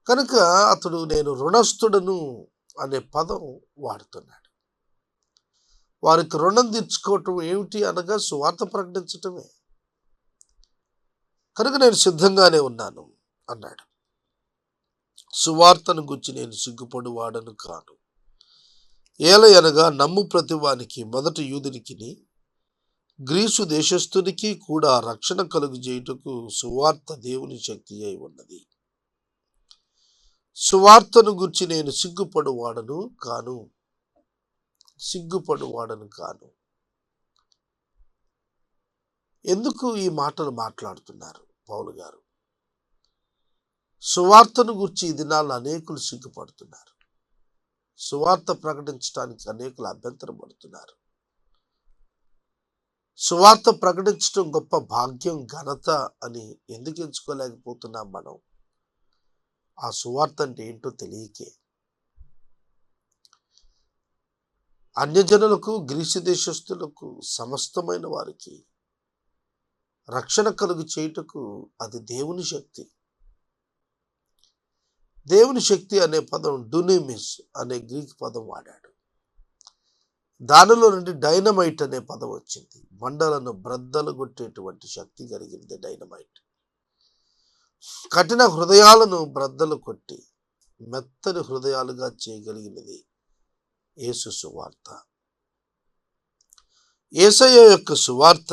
కనుక అతడు నేను రుణస్థుడను అనే పదం వాడుతున్నాడు. వారికి రుణం తీర్చుకోవటం ఏమిటి అనగా సువార్త ప్రకటించటమే. కనుక నేను సిద్ధంగానే ఉన్నాను అన్నాడు. సువార్తను గురించి నేను సిగ్గుపడు వాడను కాను. ఏలయనగా నమ్ము ప్రతివానికి, మొదట యూదునికిని గ్రీసు దేశస్థునికి కూడా రక్షణ కలుగు చేయుటకు సువార్త దేవుని శక్తి అయి ఉన్నది. సువార్తను గురించి నేను సిగ్గుపడువాడను కాను. ఎందుకు ఈ మాటలు మాట్లాడుతున్నారు పౌలు గారు? సువార్తను గురించి ఈ దినాల్లో అనేకులు సిగ్గుపడుతున్నారు. సువార్త ప్రకటించడానికి అనేకులు అభ్యంతరపడుతున్నారు. సువార్త ప్రకటించడం గొప్ప భాగ్యం, ఘనత అని ఎందుకు ఎంచుకోలేకపోతున్నాం మనం? ఆ సువార్త అంటే ఏంటో తెలియకే. అన్యజనులకు, గ్రీసు దేశస్థులకు, సమస్తమైన వారికి రక్షణ కలుగు చేయుటకు అది దేవుని శక్తి. దేవుని శక్తి అనే పదం డునామిస్ అనే గ్రీక్ పదం వాడాడు. దానిలో నుండి డైనమైట్ అనే పదం వచ్చింది. బండలను బ్రద్దలు కొట్టేటువంటి శక్తి కలిగింది డైనమైట్. కఠిన హృదయాలను బ్రద్దలు కొట్టి మెత్తని హృదయాలుగా చేయగలిగినది యేసు సువార్త. యేసయ్య యొక్క సువార్త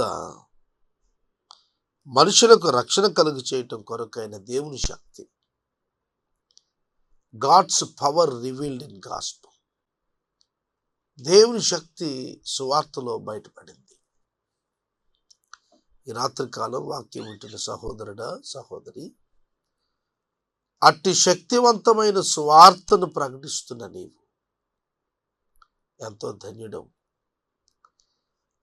మనుషులకు రక్షణ కలుగు చేయటం కొరకైన దేవుని శక్తి. God's power revealed in gospel. దేవుని శక్తి సువార్తలో బయటపడింది. ఈ రాత్రికాలం వాక్యం వింటున్న సహోదరుడా, సహోదరి, అట్టి శక్తివంతమైన సువార్తను ప్రకటిస్తున్న నీవు ఎంతో ధన్యుడవు.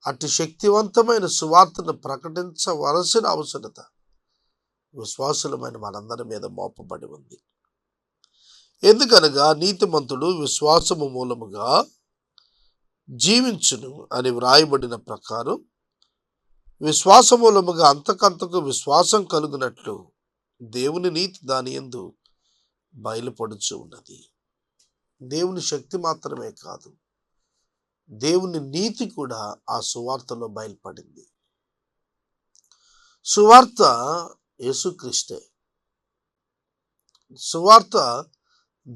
అట్టి శక్తివంతమైన సువార్తను ప్రకటించవలసిన అవసరత విశ్వాసులమైన మనందరి మీద మోపబడి ఉంది. ఎందుకనగా నీతిమంతుడు విశ్వాసము మూలముగా జీవించును అని వ్రాయబడిన ప్రకారం విశ్వాస మూలముగా అంతకంతకు విశ్వాసం కలుగునట్లు దేవుని నీతి దాని యందు బయలుపడుచు ఉన్నది. దేవుని శక్తి మాత్రమే కాదు, దేవుని నీతి కూడా ఆ సువార్తలో బయలుపడింది. సువార్త యేసుక్రీస్తే. సువార్త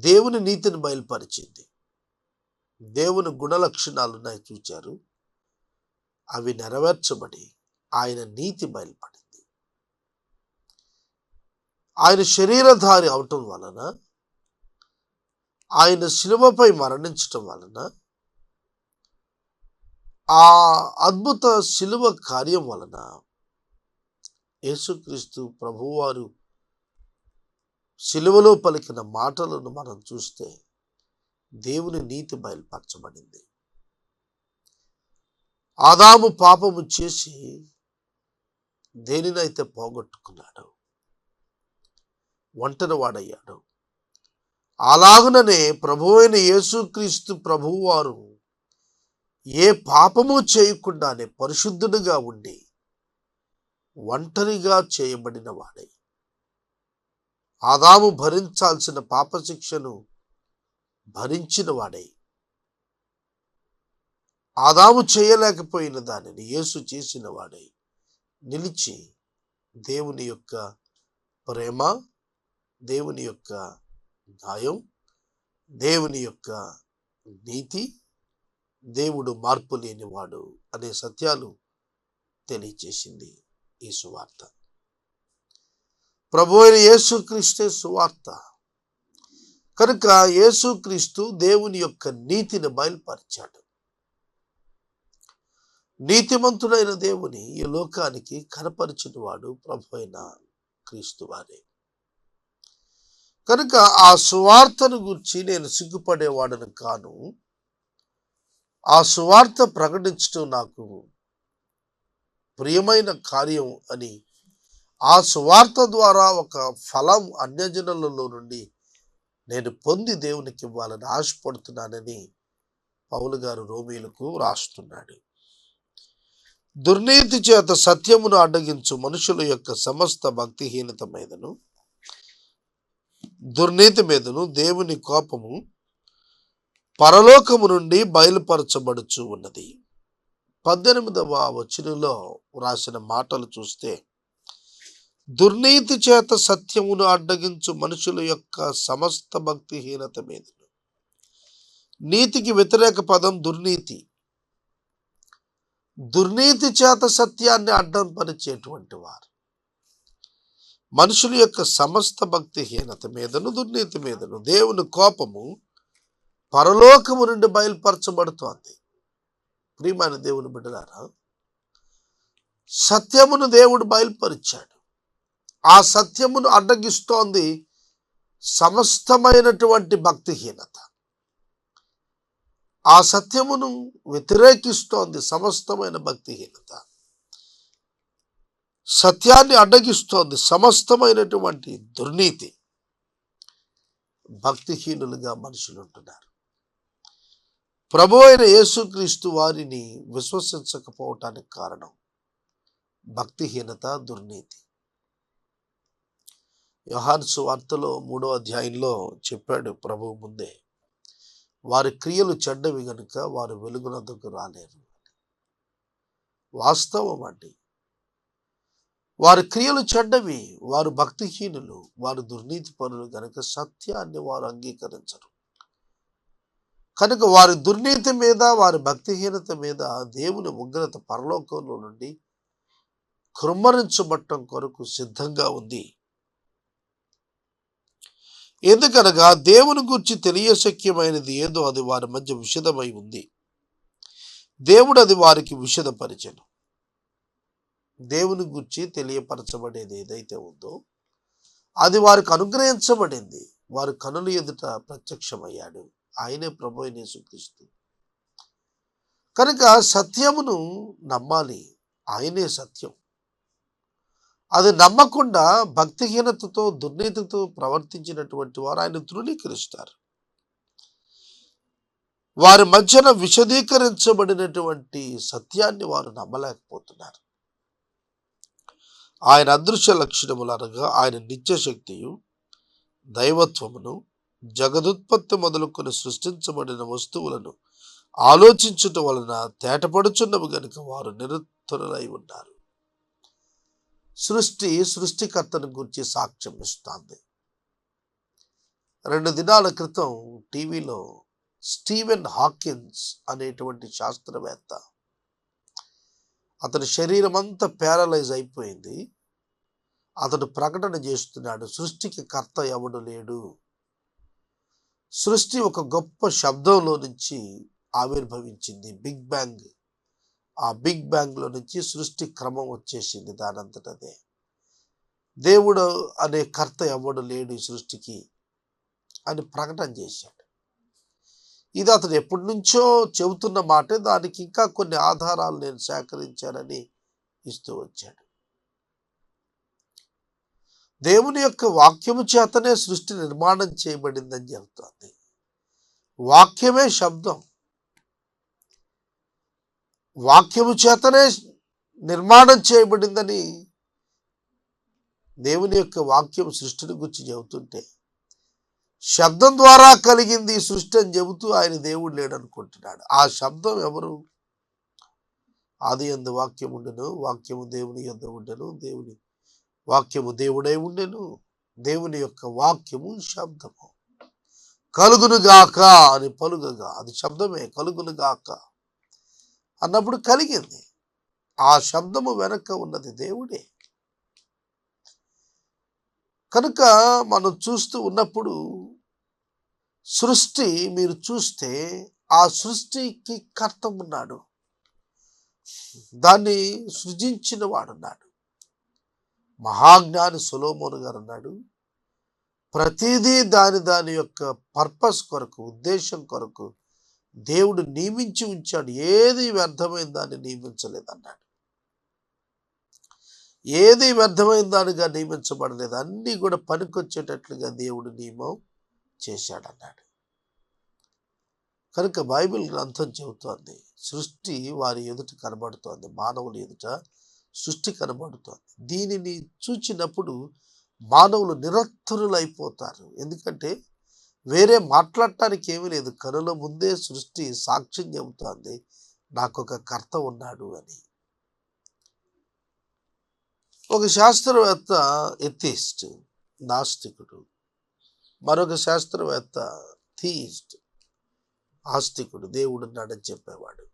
దేవుని నీతిని బయలుపరిచింది. దేవుని గుణలక్షణాలు ఉన్నాయి చూచారు, అవి నెరవేర్చబడి ఆయన నీతి బయలుపడింది. ఆయన శరీరధారి అవటం వలన, ఆయన శిలువపై మరణించటం వలన, ఆ అద్భుత శిలువ కార్యం వలన యేసుక్రీస్తు ప్రభువారు శిలువలో పలికిన మాటలను మనం చూస్తే దేవుని నీతి బయలుపరచబడింది. ఆదాము పాపము చేసి దేనినైతే పోగొట్టుకున్నాడు, ఒంటరి వాడయ్యాడు, అలాగుననే ప్రభువైన యేసుక్రీస్తు ప్రభువారు ఏ పాపము చేయకుండానే పరిశుద్ధుడిగా ఉండి ఒంటరిగా చేయబడిన వాడై ఆదాము భరించాల్సిన పాపశిక్షను భరించిన వాడై, ఆదాము చేయలేకపోయిన దానిని యేసు చేసిన వాడై నిలిచి దేవుని యొక్క ప్రేమ, దేవుని యొక్క న్యాయం, దేవుని యొక్క నీతి, దేవుడు మార్పు లేనివాడు అనే సత్యాలు తెలియచేసింది ఈ సువార్త. ప్రభు అయిన యేసుక్రీస్తే సువార్త. కనుక యేసుక్రీస్తు దేవుని యొక్క నీతిని బయలుపరిచాడు. నీతిమంతుడైన దేవుని ఈ లోకానికి కనపరిచిన వాడు ప్రభు అయిన క్రీస్తు వారే. కనుక ఆ సువార్తను గురించి నేను సిగ్గుపడేవాడను కాను. ఆ సువార్త ప్రకటించడం నాకు ప్రియమైన కార్యం అని, ఆ సువార్త ద్వారా ఒక ఫలం అన్యజనులలో నుండి నేను పొంది దేవునికి ఇవ్వాలని ఆశపడుతున్నానని పౌలు గారు రోమీయులకు రాస్తున్నాడు. దుర్నీతి చేత సత్యమును అడ్డగించు మనుషుల యొక్క సమస్త భక్తిహీనత మీదను, దుర్నీతి మీదను దేవుని కోపము పరలోకము నుండి బయలుపరచబడుచు ఉన్నది. 18వ వచనంలో రాసిన మాటలు చూస్తే, దుర్నీతి చేత సత్యమును అడ్డగించు మనుషుల యొక్క సమస్త భక్తిహీనత మీదను. నీతికి వ్యతిరేక పదం దుర్నీతి. దుర్నీతి చేత సత్యాన్ని అడ్డం పరిచేటువంటి వారు మనుషుల యొక్క సమస్త భక్తిహీనత మీదను, దుర్నీతి మీదను దేవుని కోపము పరలోకము నుండి బయలుపరచబడుతోంది. ప్రియమైన దేవుని బిడ్డలారా, సత్యమును దేవుడు బయలుపరిచాడు. ఆ సత్యమును అడ్డగిస్తోంది సమస్తమైనటువంటి భక్తిహీనత. ఆ సత్యమును వ్యతిరేకిస్తోంది సమస్తమైన భక్తిహీనత. సత్యాన్ని అడ్డగిస్తోంది సమస్తమైనటువంటి దుర్నీతి. భక్తిహీనులుగా మనుషులు ఉంటున్నారు. ప్రభు అయిన యేసుక్రీస్తు వారిని విశ్వసించకపోవటానికి కారణం భక్తిహీనత, దుర్నీతి. యోహాను సువార్తలో 3వ అధ్యాయంలో చెప్పాడు ప్రభువు ముందే, వారి క్రియలు చెడ్డవి గనుక వారు వెలుగునొద్దకు రాలేరు. వాస్తవం అండి. వారి క్రియలు చెడ్డవి, వారు భక్తిహీనులు, వారు దుర్నీతి పరులు గనుక సత్యాన్ని వారు అంగీకరించరు. కనుక వారి దుర్నీతి మీద, వారి భక్తిహీనత మీద దేవుని ఉగ్రత పరలోకంలో నుండి కృమ్మరించబట్టం కొరకు సిద్ధంగా ఉంది. ఎందుకనగా దేవుని గురించి తెలియశక్యమైనది ఏదో అది వారి మధ్య విషదమై ఉంది. దేవుడు అది వారికి విషదపరిచెను. దేవుని గురించి తెలియపరచబడేది ఏదైతే ఉందో అది వారికి అనుగ్రహించబడింది. వారి కనుల ఎదుట ప్రత్యక్షమయ్యాడు. ఆయనే ప్రభువైన యేసుక్రీస్తు. కనుక సత్యమును నమ్మాలి. ఆయనే సత్యం. అది నమ్మకుండా భక్తిహీనతతో, దుర్నీతితో ప్రవర్తించినటువంటి వారు ఆయన తృణీకరిస్తారు. వారి మధ్యన విశదీకరించబడినటువంటి సత్యాన్ని వారు నమ్మలేకపోతున్నారు. ఆయన అదృశ్య లక్షణములు అనగా ఆయన నిత్యశక్తియు, దైవత్వమును, జగదుత్పత్తి మొదలుకొని సృష్టించబడిన వస్తువులను ఆలోచించుట వలన తేటపడుచున్నవి గనుక వారు నిరుత్తరులై ఉన్నారు. సృష్టికర్తను గురించి సాక్ష్యం ఇస్తుంది. 2 దినాల క్రితం టీవీలో స్టీవెన్ హాకిన్స్ అనేటువంటి శాస్త్రవేత్త, అతని శరీరం అంతా ప్యారలైజ్ అయిపోయింది. అతడు ప్రకటన చేస్తున్నాడు, సృష్టికి కర్త ఎవడు లేడు. సృష్టి ఒక గొప్ప శబ్దంలో నుంచి ఆవిర్భవించింది, బిగ్ బ్యాంగ్. ఆ బిగ్ బ్యాంగ్లో నుంచి సృష్టి క్రమం వచ్చేసింది దానంతటదే. దేవుడు అనే కర్త ఎవడు లేడు ఈ సృష్టికి అని ప్రకటన చేశాడు. ఇది అతను ఎప్పటి నుంచో చెబుతున్న మాటే. దానికి ఇంకా కొన్ని ఆధారాలు నేను సేకరించానని ఇస్తూ వచ్చాడు. దేవుని యొక్క వాక్యము చేతనే సృష్టి నిర్మాణం చేయబడిందని చెబుతోంది. వాక్యమే శబ్దం. వాక్యము చేతనే నిర్మాణం చేయబడిందని దేవుని యొక్క వాక్యం సృష్టిని గురించి చెబుతుంటే, శబ్దం ద్వారా కలిగింది ఈ సృష్టి అని చెబుతూ ఆయన దేవుడు లేడనుకుంటున్నాడు. ఆ శబ్దం ఎవరు? ఆది యందు వాక్యం ఉండెను, వాక్యము దేవుని యొద్ద ఉండెను, దేవుని వాక్యము దేవుడై ఉండెను. దేవుని యొక్క వాక్యము శబ్దము. కలుగునుగాక అని పలుకగా అది శబ్దమే. కలుగునుగాక అన్నప్పుడు కలిగింది. ఆ శబ్దము వెనక ఉన్నది దేవుడే. కనుక మనం చూస్తూ ఉన్నప్పుడు సృష్టి మీరు చూస్తే ఆ సృష్టికి కర్త ఉన్నాడు, దాన్ని సృజించిన వాడున్నాడు. మహాజ్ఞాని సొలొమోను గారు అన్నాడు, ప్రతిదీ దాని యొక్క పర్పస్ కొరకు, ఉద్దేశం కొరకు దేవుడు నియమించి ఉంచాడు. ఏది వ్యర్థమైన దాన్ని నియమించలేదన్నాడు. ఏది వ్యర్థమైన దానిగా నియమించబడలేదు. అన్నీ కూడా పనికొచ్చేటట్లుగా దేవుడు నియమం చేశాడన్నాడు. కనుక బైబిల్ గ్రంథం చెబుతోంది, సృష్టి వారి ఎదుట కనబడుతోంది, మానవుల ఎదుట సృష్టి కనబడుతోంది. దీనిని చూచినప్పుడు మానవులు నిరత్తరులైపోతారు. ఎందుకంటే వేరే మాట్లాడటానికి ఏమీ లేదు. కనుల ముందే సృష్టి సాక్ష్యం చెబుతోంది, నాకొక కర్త ఉన్నాడు అని. ఒక శాస్త్రవేత్త ఎథిస్ట్, నాస్తికుడు. మరొక శాస్త్రవేత్త థీయిస్ట్, ఆస్తికుడు, దేవుడు ఉన్నాడని చెప్పేవాడు.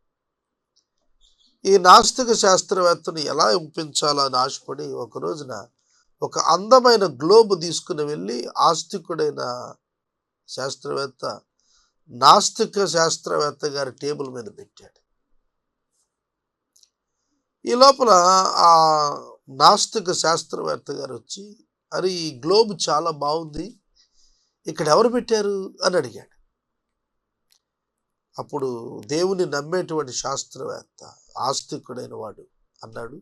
ఈ నాస్తిక శాస్త్రవేత్తను ఎలా ఒప్పించాలో అని ఆశపడి ఒక రోజున ఒక అందమైన గ్లోబ్ తీసుకుని వెళ్ళి ఆస్తికుడైన శాస్త్రవేత్త నాస్తిక శాస్త్రవేత్త గారి టేబుల్ మీద పెట్టాడు. ఈ లోపల ఆ నాస్తిక శాస్త్రవేత్త గారు వచ్చి, అరే ఈ గ్లోబ్ చాలా బాగుంది, ఇక్కడ ఎవరు పెట్టారు అని అడిగాడు. అప్పుడు దేవుని నమ్మేటువంటి శాస్త్రవేత్త, ఆస్తికుడైన వాడు అన్నాడు,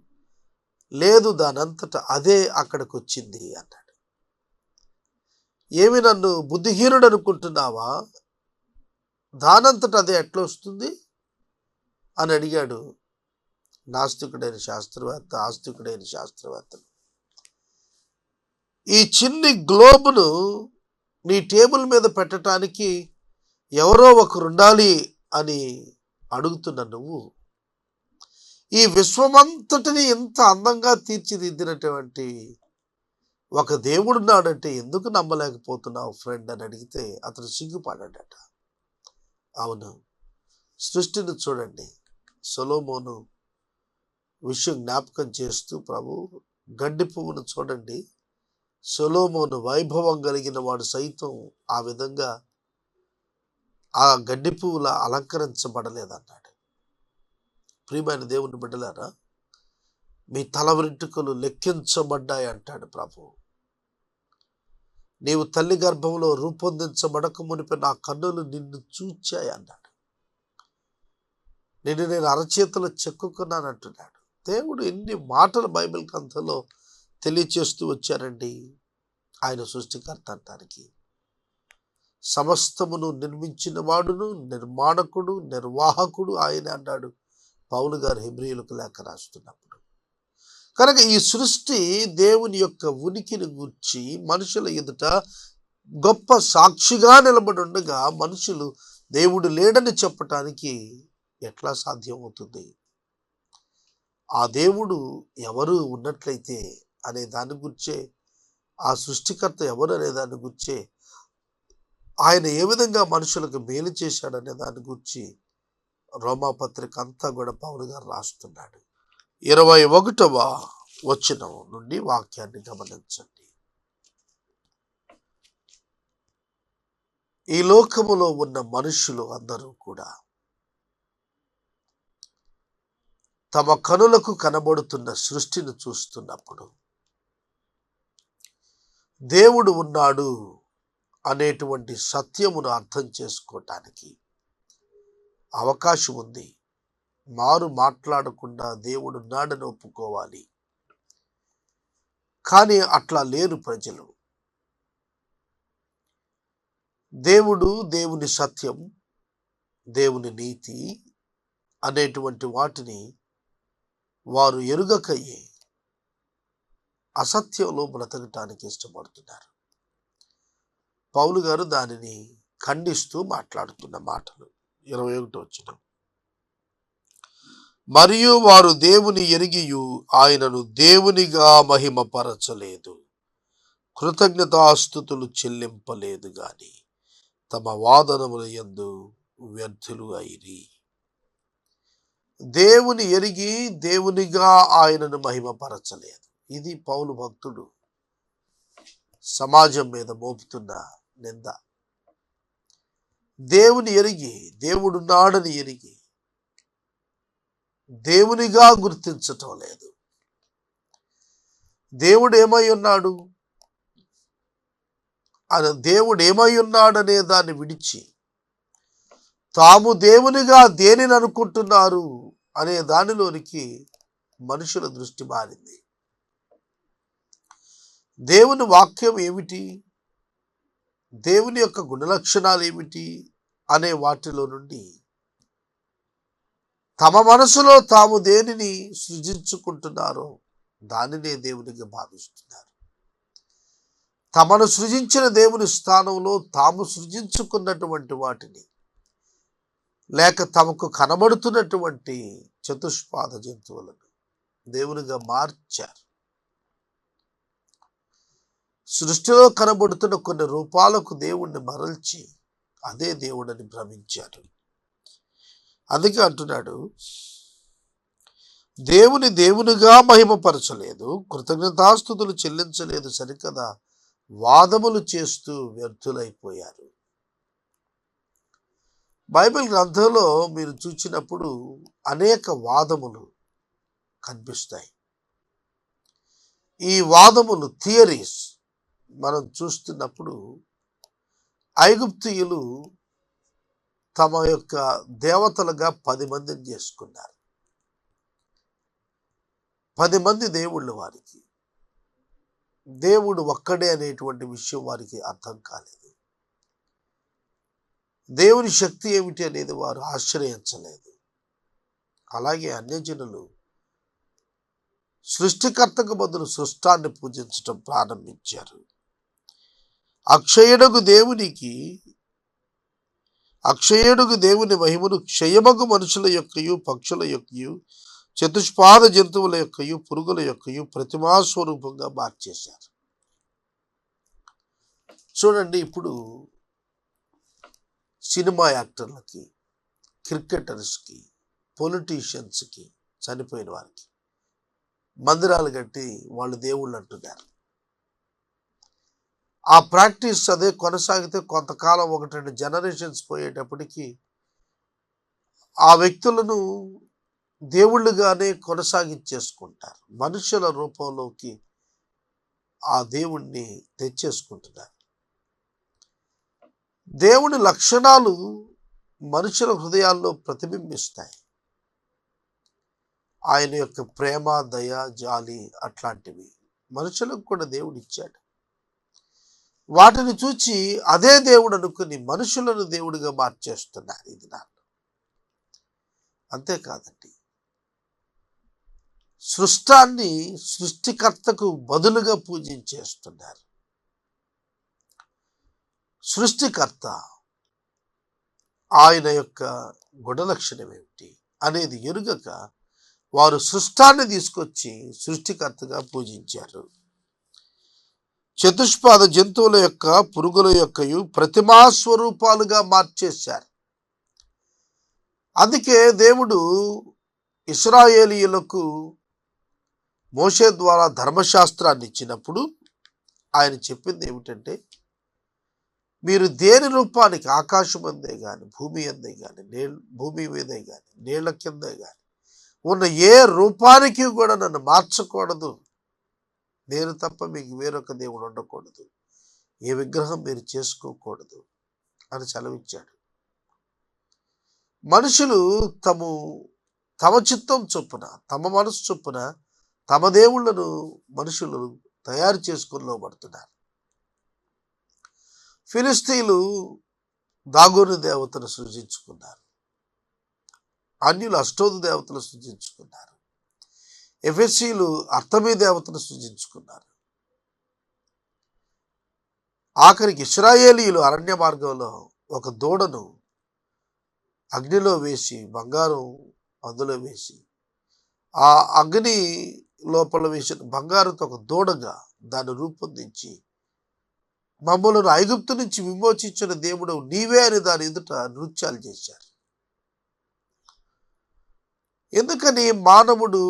లేదు దానంతటా అదే అక్కడికి వచ్చింది అన్నాడు. ఏమి నన్ను బుద్ధిహీనుడు అనుకుంటున్నావా? దానంతట అదే ఎట్లా వస్తుంది అని అడిగాడు ఆస్తికుడైన శాస్త్రవేత్తలు. ఈ చిన్ని గ్లోబును నీ టేబుల్ మీద పెట్టడానికి ఎవరో ఒకరు ఉండాలి అని అడుగుతున్న నువ్వు, ఈ విశ్వమంతటిని ఎంత అందంగా తీర్చిదిద్దినటువంటి ఒక దేవుడున్నాడంటే ఎందుకు నమ్మలేకపోతున్నావు ఫ్రెండ్ అని అడిగితే అతను సిగ్గుపడ్డాడట. అవును, సృష్టిని చూడండి. సొలొమోను విషయం జ్ఞాపకం చేస్తూ, ప్రభు గడ్డి పువ్వును చూడండి, సొలొమోను వైభవం కలిగిన వాడు సైతం ఆ విధంగా ఆ గడ్డి పువ్వుల అలంకరించబడలేదన్నాడు. ప్రియమైన దేవుని బిడ్డలారా, మీ తల వెంట్రుకలు లెక్కించబడ్డాయి అంటాడు ప్రభు. నీవు తల్లి గర్భంలో రూపొందించబడక మునిపే నా కన్నులు నిన్ను చూచాయి అన్నాడు. నిన్ను నేను అరచేతిలో చెక్కుకున్నానంటున్నాడు. దేవుడు ఎన్ని మాటలు బైబిల్ గ్రంథంలో తెలియచేస్తూ వచ్చారండి. ఆయన సృష్టికర్త అంటానికి. సమస్తమును నిర్మించిన వాడును, నిర్మాణకుడు, నిర్వాహకుడు ఆయన అన్నాడు పౌలు గారు హెబ్రీయులకు లేఖ రాస్తున్నప్పుడు. కనుక ఈ సృష్టి దేవుని యొక్క ఉనికిని గూర్చి మనుషుల ఎదుట గొప్ప సాక్షిగా నిలబడి ఉండగా మనుషులు దేవుడు లేడని చెప్పటానికి ఎట్లా సాధ్యమవుతుంది? ఆ దేవుడు ఎవరు ఉన్నట్లయితే అనే దాని గురించే, ఆ సృష్టికర్త ఎవరు అనే దాని గురించే, ఆయన ఏ విధంగా మనుషులకు మేలు చేశాడనే దాని గురించి రోమాపత్రిక అంతా కూడా పౌలు గారు రాస్తున్నాడు. 21వ వచనం నుండి వాక్యాన్ని గమనించండి. ఈ లోకములో ఉన్న మనుషులు అందరూ కూడా తమ కనులకు కనబడుతున్న సృష్టిని చూస్తున్నప్పుడు దేవుడు ఉన్నాడు అనేటువంటి సత్యమును అర్థం చేసుకోవటానికి అవకాశం ఉంది. మారు మాట్లాడకుండా దేవుడు ఉన్నాడని ఒప్పుకోవాలి. కానీ అట్లా లేరు ప్రజలు. దేవుడు, దేవుని సత్యం, దేవుని నీతి అనేటువంటి వాటిని వారు ఎరుగకయ్యే అసత్యంలో బ్రతకటానికి ఇష్టపడుతున్నారు. పౌలు గారు దానిని ఖండిస్తూ మాట్లాడుతున్న మాటలు 21వ వచనం. మరియు వారు దేవుని ఎరిగియు ఆయనను దేవునిగా మహిమపరచలేదు, కృతజ్ఞతాస్తుతులు చెల్లింపలేదు గాని తమ వాదనముల యందు వ్యర్థులు అయిరి. దేవుని ఎరిగి దేవునిగా ఆయనను మహిమపరచలేదు. ఇది పౌలు భక్తుడు సమాజం మీద మోపుతున్న నింద. దేవుని ఎరిగి, దేవుడున్నాడని ఎరిగి దేవునిగా గుర్తించటం లేదు. దేవుడు ఏమై ఉన్నాడు, దేవుడు ఏమై ఉన్నాడనే దాన్ని విడిచి తాము దేవునిగా దేనిని అనుకుంటున్నారు అనే దానిలోనికి మనుషుల దృష్టి మారింది. దేవుని వాక్యం ఏమిటి, దేవుని యొక్క గుణలక్షణాలు ఏమిటి అనే వాటిలో నుండి తమ మనసులో తాము దేనిని సృజించుకుంటున్నారో దానినే దేవునిగా భావిస్తున్నారు. తమను సృజించిన దేవుని స్థానంలో తాము సృజించుకున్నటువంటి వాటిని, లేక తమకు కనబడుతున్నటువంటి చతుష్పాద జంతువులను దేవునిగా మార్చారు. సృష్టిలో కనబడుతున్న కొన్ని రూపాలకు దేవుణ్ణి మరల్చి అదే దేవుడని భ్రమించారు. అందుకే అంటున్నాడు, దేవుని దేవునిగా మహిమపరచలేదు, కృతజ్ఞతాస్తుతులు చెల్లించలేదు సరికదా, వాదములు చేస్తూ వ్యర్థులైపోయారు. బైబిల్ గ్రంథంలో మీరు చూసినప్పుడు అనేక వాదములు కనిపిస్తాయి. ఈ వాదములు, థియరీస్ మనం చూస్తున్నప్పుడు ఐగుప్తీయులు తమ యొక్క దేవతలుగా 10 మందిని చేసుకున్నారు. 10 మంది దేవుళ్ళు వారికి. దేవుడు ఒక్కడే అనేటువంటి విషయం వారికి అర్థం కాలేదు. దేవుని శక్తి ఏమిటి అనేది వారు ఆశ్రయించలేదు. అలాగే అన్యజనులు సృష్టికర్తకు బదులు సృష్టాన్ని పూజించడం ప్రారంభించారు. అక్షయుడుగు దేవుని మహిమను క్షయమగు మనుషుల యొక్కయు పక్షుల యొక్కయు చతుష్పాద జంతువుల యొక్కయు పురుగుల యొక్కయు ప్రతిమా స్వరూపంగా మార్చేశారు. చూడండి, ఇప్పుడు సినిమా యాక్టర్లకి, క్రికెటర్స్కి, పొలిటీషియన్స్కి, చనిపోయిన వారికి మందిరాలు కట్టి వాళ్ళు దేవుళ్ళు అంటున్నారు. ఆ ప్రాక్టీస్ అదే కొనసాగితే కొంతకాలం 1-2 జనరేషన్స్ పోయేటప్పటికి ఆ వ్యక్తులను దేవుళ్ళుగానే కొనసాగించేసుకుంటారు. మనుషుల రూపంలోకి ఆ దేవుణ్ణి తెచ్చేసుకుంటున్నారు. దేవుని లక్షణాలు మనుషుల హృదయాల్లో ప్రతిబింబిస్తాయి. ఆయన యొక్క ప్రేమ, దయ, జాలి అట్లాంటివి మనుషులకు కూడా దేవుడు ఇచ్చాడు. వాటిని చూచి అదే దేవుడు అనుకుని మనుషులను దేవుడిగా మార్చేస్తున్నారు ఇది నాకు. అంతేకాదండి, సృష్టాన్ని సృష్టికర్తకు బదులుగా పూజించేస్తున్నారు. సృష్టికర్త ఆయన యొక్క గుణలక్షణం ఏమిటి అనేది ఎరుగక వారు సృష్టాన్ని తీసుకొచ్చి సృష్టికర్తగా పూజించారు. చతుష్పాద జంతువుల యొక్క పురుగుల యొక్కయు ప్రతిమా స్వరూపాలుగా మార్చేశారు. అందుకే దేవుడు ఇశ్రాయేలీయులకు మోషే ద్వారా ధర్మశాస్త్రాన్ని ఇచ్చినప్పుడు ఆయన చెప్పింది ఏమిటంటే, మీరు దేని రూపానికి, ఆకాశం అందే కానీ, భూమి అందే కానీ, భూమి మీదే కానీ, నీళ్ల కిందే కానీ ఉన్న ఏ రూపానికి కూడా నన్ను మార్చకూడదు. నేను తప్ప మీకు వేరొక దేవుడు ఉండకూడదు. ఏ విగ్రహం మీరు చేసుకోకూడదు అని సెలవిచ్చాడు. మనుషులు తమ చిత్తం చొప్పున, తమ మనసు చొప్పున తమ దేవుళ్లను మనుషులు తయారు చేసుకుని లోబడుతున్నారు. ఫిలిస్తీన్లు దాగోను దేవతను సృజించుకున్నారు. అన్యులు అష్టోదు దేవతలు సృజించుకున్నారు. ఎఫెసీలు అర్తమీ దేవతను సృజించుకున్నారు. ఆఖరికి ఇశ్రాయేలీయులు అరణ్య మార్గంలో ఒక దూడను అగ్నిలో వేసి, బంగారం అందులో వేసి, ఆ అగ్ని లోపల వేసిన బంగారంతో ఒక దూడగా దాన్ని రూపొందించి, మమ్మల్ని ఐగుప్తు నుంచి విమోచించిన దేవుడు నీవే అని దాని ఎదుట నృత్యాలు చేశారు. ఎందుకని? మానవుడు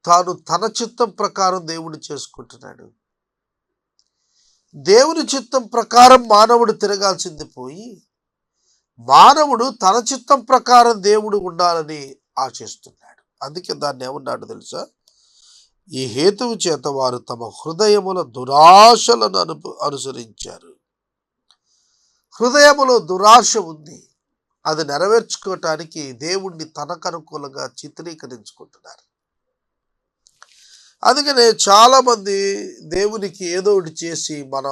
తాను తన చిత్తం ప్రకారం దేవుడు చేసుకుంటున్నాడు. దేవుని చిత్తం ప్రకారం మానవుడు తిరగాల్సింది పోయి, మానవుడు తన చిత్తం ప్రకారం దేవుడు ఉండాలని ఆశిస్తున్నాడు. అందుకే దాన్ని ఏమన్నాడు తెలుసా? ఈ హేతువు చేత వారు తమ హృదయముల దురాశలను అనుసరించారు. హృదయములో దురాశ ఉంది. అది నెరవేర్చుకోవటానికి దేవుణ్ణి తనకు అనుకూలంగా చిత్రీకరించుకుంటున్నారు. అందుకనే చాలామంది దేవునికి ఏదో ఒకటి చేసి మన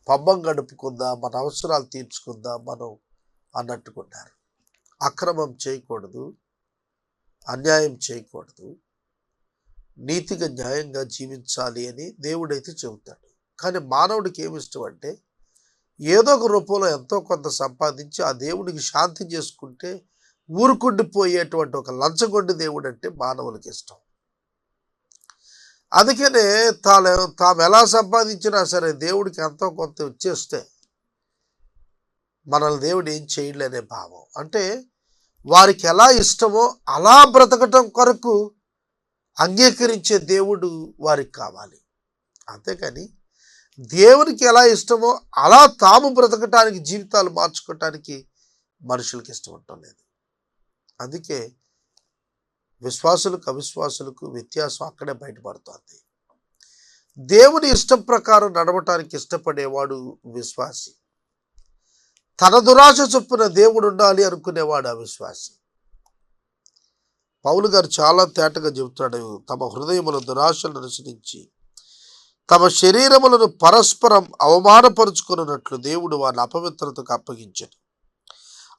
పబ్బం గడుపుకుందాం, మన అవసరాలు తీర్చుకుందాం మనం అన్నట్టుకున్నారు. అక్రమం చేయకూడదు, అన్యాయం చేయకూడదు, నీతిగా న్యాయంగా జీవించాలి అని దేవుడైతే చెబుతాడు. కానీ మానవుడికి ఏమి ఇష్టం అంటే, ఏదో ఒక రూపంలో ఎంతో కొంత సంపాదించి ఆ దేవుడికి శాంతి చేసుకుంటే ఊరుకుండిపోయేటువంటి ఒక లంచగొండి దేవుడు అంటే మానవులకి ఇష్టం. అందుకనే తాము ఎలా సంపాదించినా సరే దేవుడికి ఎంతో కొంత వచ్చేస్తే మనల్ని దేవుడు ఏం చేయలేనే భావం. అంటే వారికి ఎలా ఇష్టమో అలా బ్రతకటం కొరకు అంగీకరించే దేవుడు వారికి కావాలి. అంతేకాని దేవునికి ఎలా ఇష్టమో అలా తాము బ్రతకటానికి, జీవితాలు మార్చుకోవటానికి మనుషులకు ఇష్టం ఉండటం లేదు. అందుకే విశ్వాసులకు అవిశ్వాసులకు వ్యత్యాసం అక్కడే బయటపడుతుంది. దేవుని ఇష్టం ప్రకారం నడవటానికి ఇష్టపడేవాడు విశ్వాసి. తన దురాశ చొప్పున దేవుడు ఉండాలి అనుకునేవాడు అవిశ్వాసి. పౌలు గారు చాలా తేటగా చెబుతాడు, తమ హృదయముల దురాశలను అనుసరించి తమ శరీరములను పరస్పరం అవమానపరుచుకున్నట్లు దేవుడు వారిని అపవిత్రతకు అప్పగించాడు.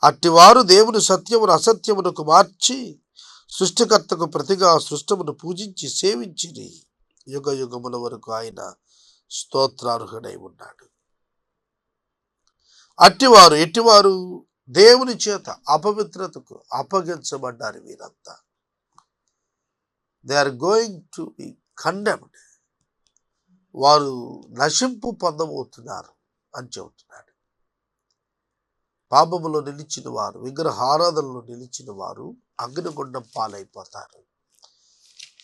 అట్టివారు దేవుని సత్యమును అసత్యమునకు మార్చి సృష్టికర్తకు ప్రతిగా సృష్టమును పూజించి సేవించిరి. యుగ యుగముల వరకు ఆయన స్తోత్రార్హుడై ఉన్నాడు. అట్టివారు ఎట్టివారు? దేవుని చేత అపవిత్రతకు అప్పగించబడ్డారు. వీరంతా they are going to be condemned. వారు నశింపు పొందబోతున్నారు అని చెబుతున్నాడు. పాపములో నిలిచిన వారు, విగ్రహారాధనలో నిలిచిన వారు అగ్నిగుండం పాలైపోతారు.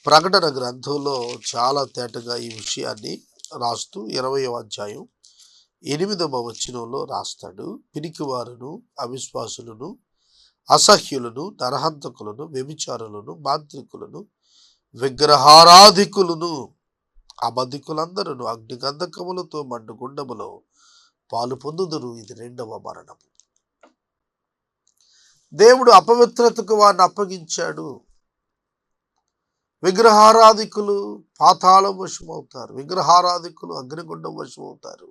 ప్రకటన గ్రంథంలో చాలా తేటగా ఈ విషయాన్ని రాస్తూ 20వ అధ్యాయం 8వ వచనంలో రాస్తాడు. పిరికివారును, అవిశ్వాసులను, అసహ్యులను, నరహంతకులను, వ్యభిచారులను, మాంత్రికులను, విగ్రహారాధికులను, అబద్ధికులందరూ అగ్నిగంధకములతో మండుగుండములో పాలు పొందుదురు. ఇది 2వ మరణము. దేవుడు అపవిత్రతకు వారిని అప్పగించాడు. విగ్రహారాధికులు పాతాళం వశమవుతారు. విగ్రహారాధికులు అగ్నిగుండం వశమవుతారు.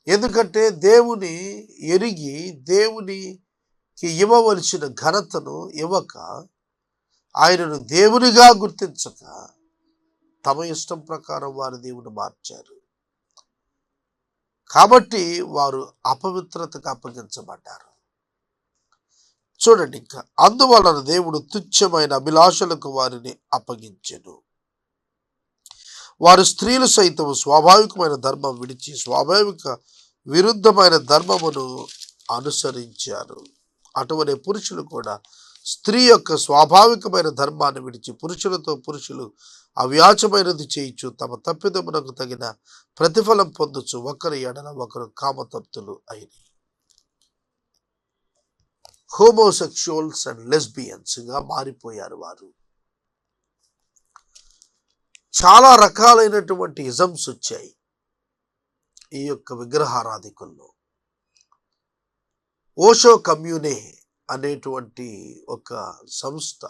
ఎందుకంటే దేవుని ఎరిగి దేవునికి ఇవ్వవలసిన ఘనతను ఇవ్వక, ఆయనను దేవునిగా గుర్తించక తమ ఇష్టం ప్రకారం వారు దేవుని మార్చారు. కాబట్టి వారు అపవిత్రతకు అప్పగించబడ్డారు. చూడండి, ఇంకా అందువలన దేవుడు తుచ్చమైన అభిలాషలకు వారిని అప్పగించెను. వారు స్త్రీలు సైతం స్వాభావికమైన ధర్మం విడిచి స్వాభావిక విరుద్ధమైన ధర్మమును అనుసరించారు. అటువంటి పురుషులు కూడా స్త్రీ యొక్క స్వాభావికమైన ధర్మాన్ని విడిచి పురుషులతో పురుషులు అవ్యాచమైనది చేయించు తమ తప్పిదమునకు తగిన ప్రతిఫలం పొందొచ్చు. ఒకరి ఎడల ఒకరు కామతప్తులు అయిన హోమోసెక్షువల్స్ అండ్ లెస్బియన్స్ గా మారిపోయారు. వారు చాలా రకాలైనటువంటి ఇజమ్స్ వచ్చాయి ఈ యొక్క విగ్రహారాధికుల్లో. ఓషో కమ్యూనే అనేటువంటి ఒక సంస్థ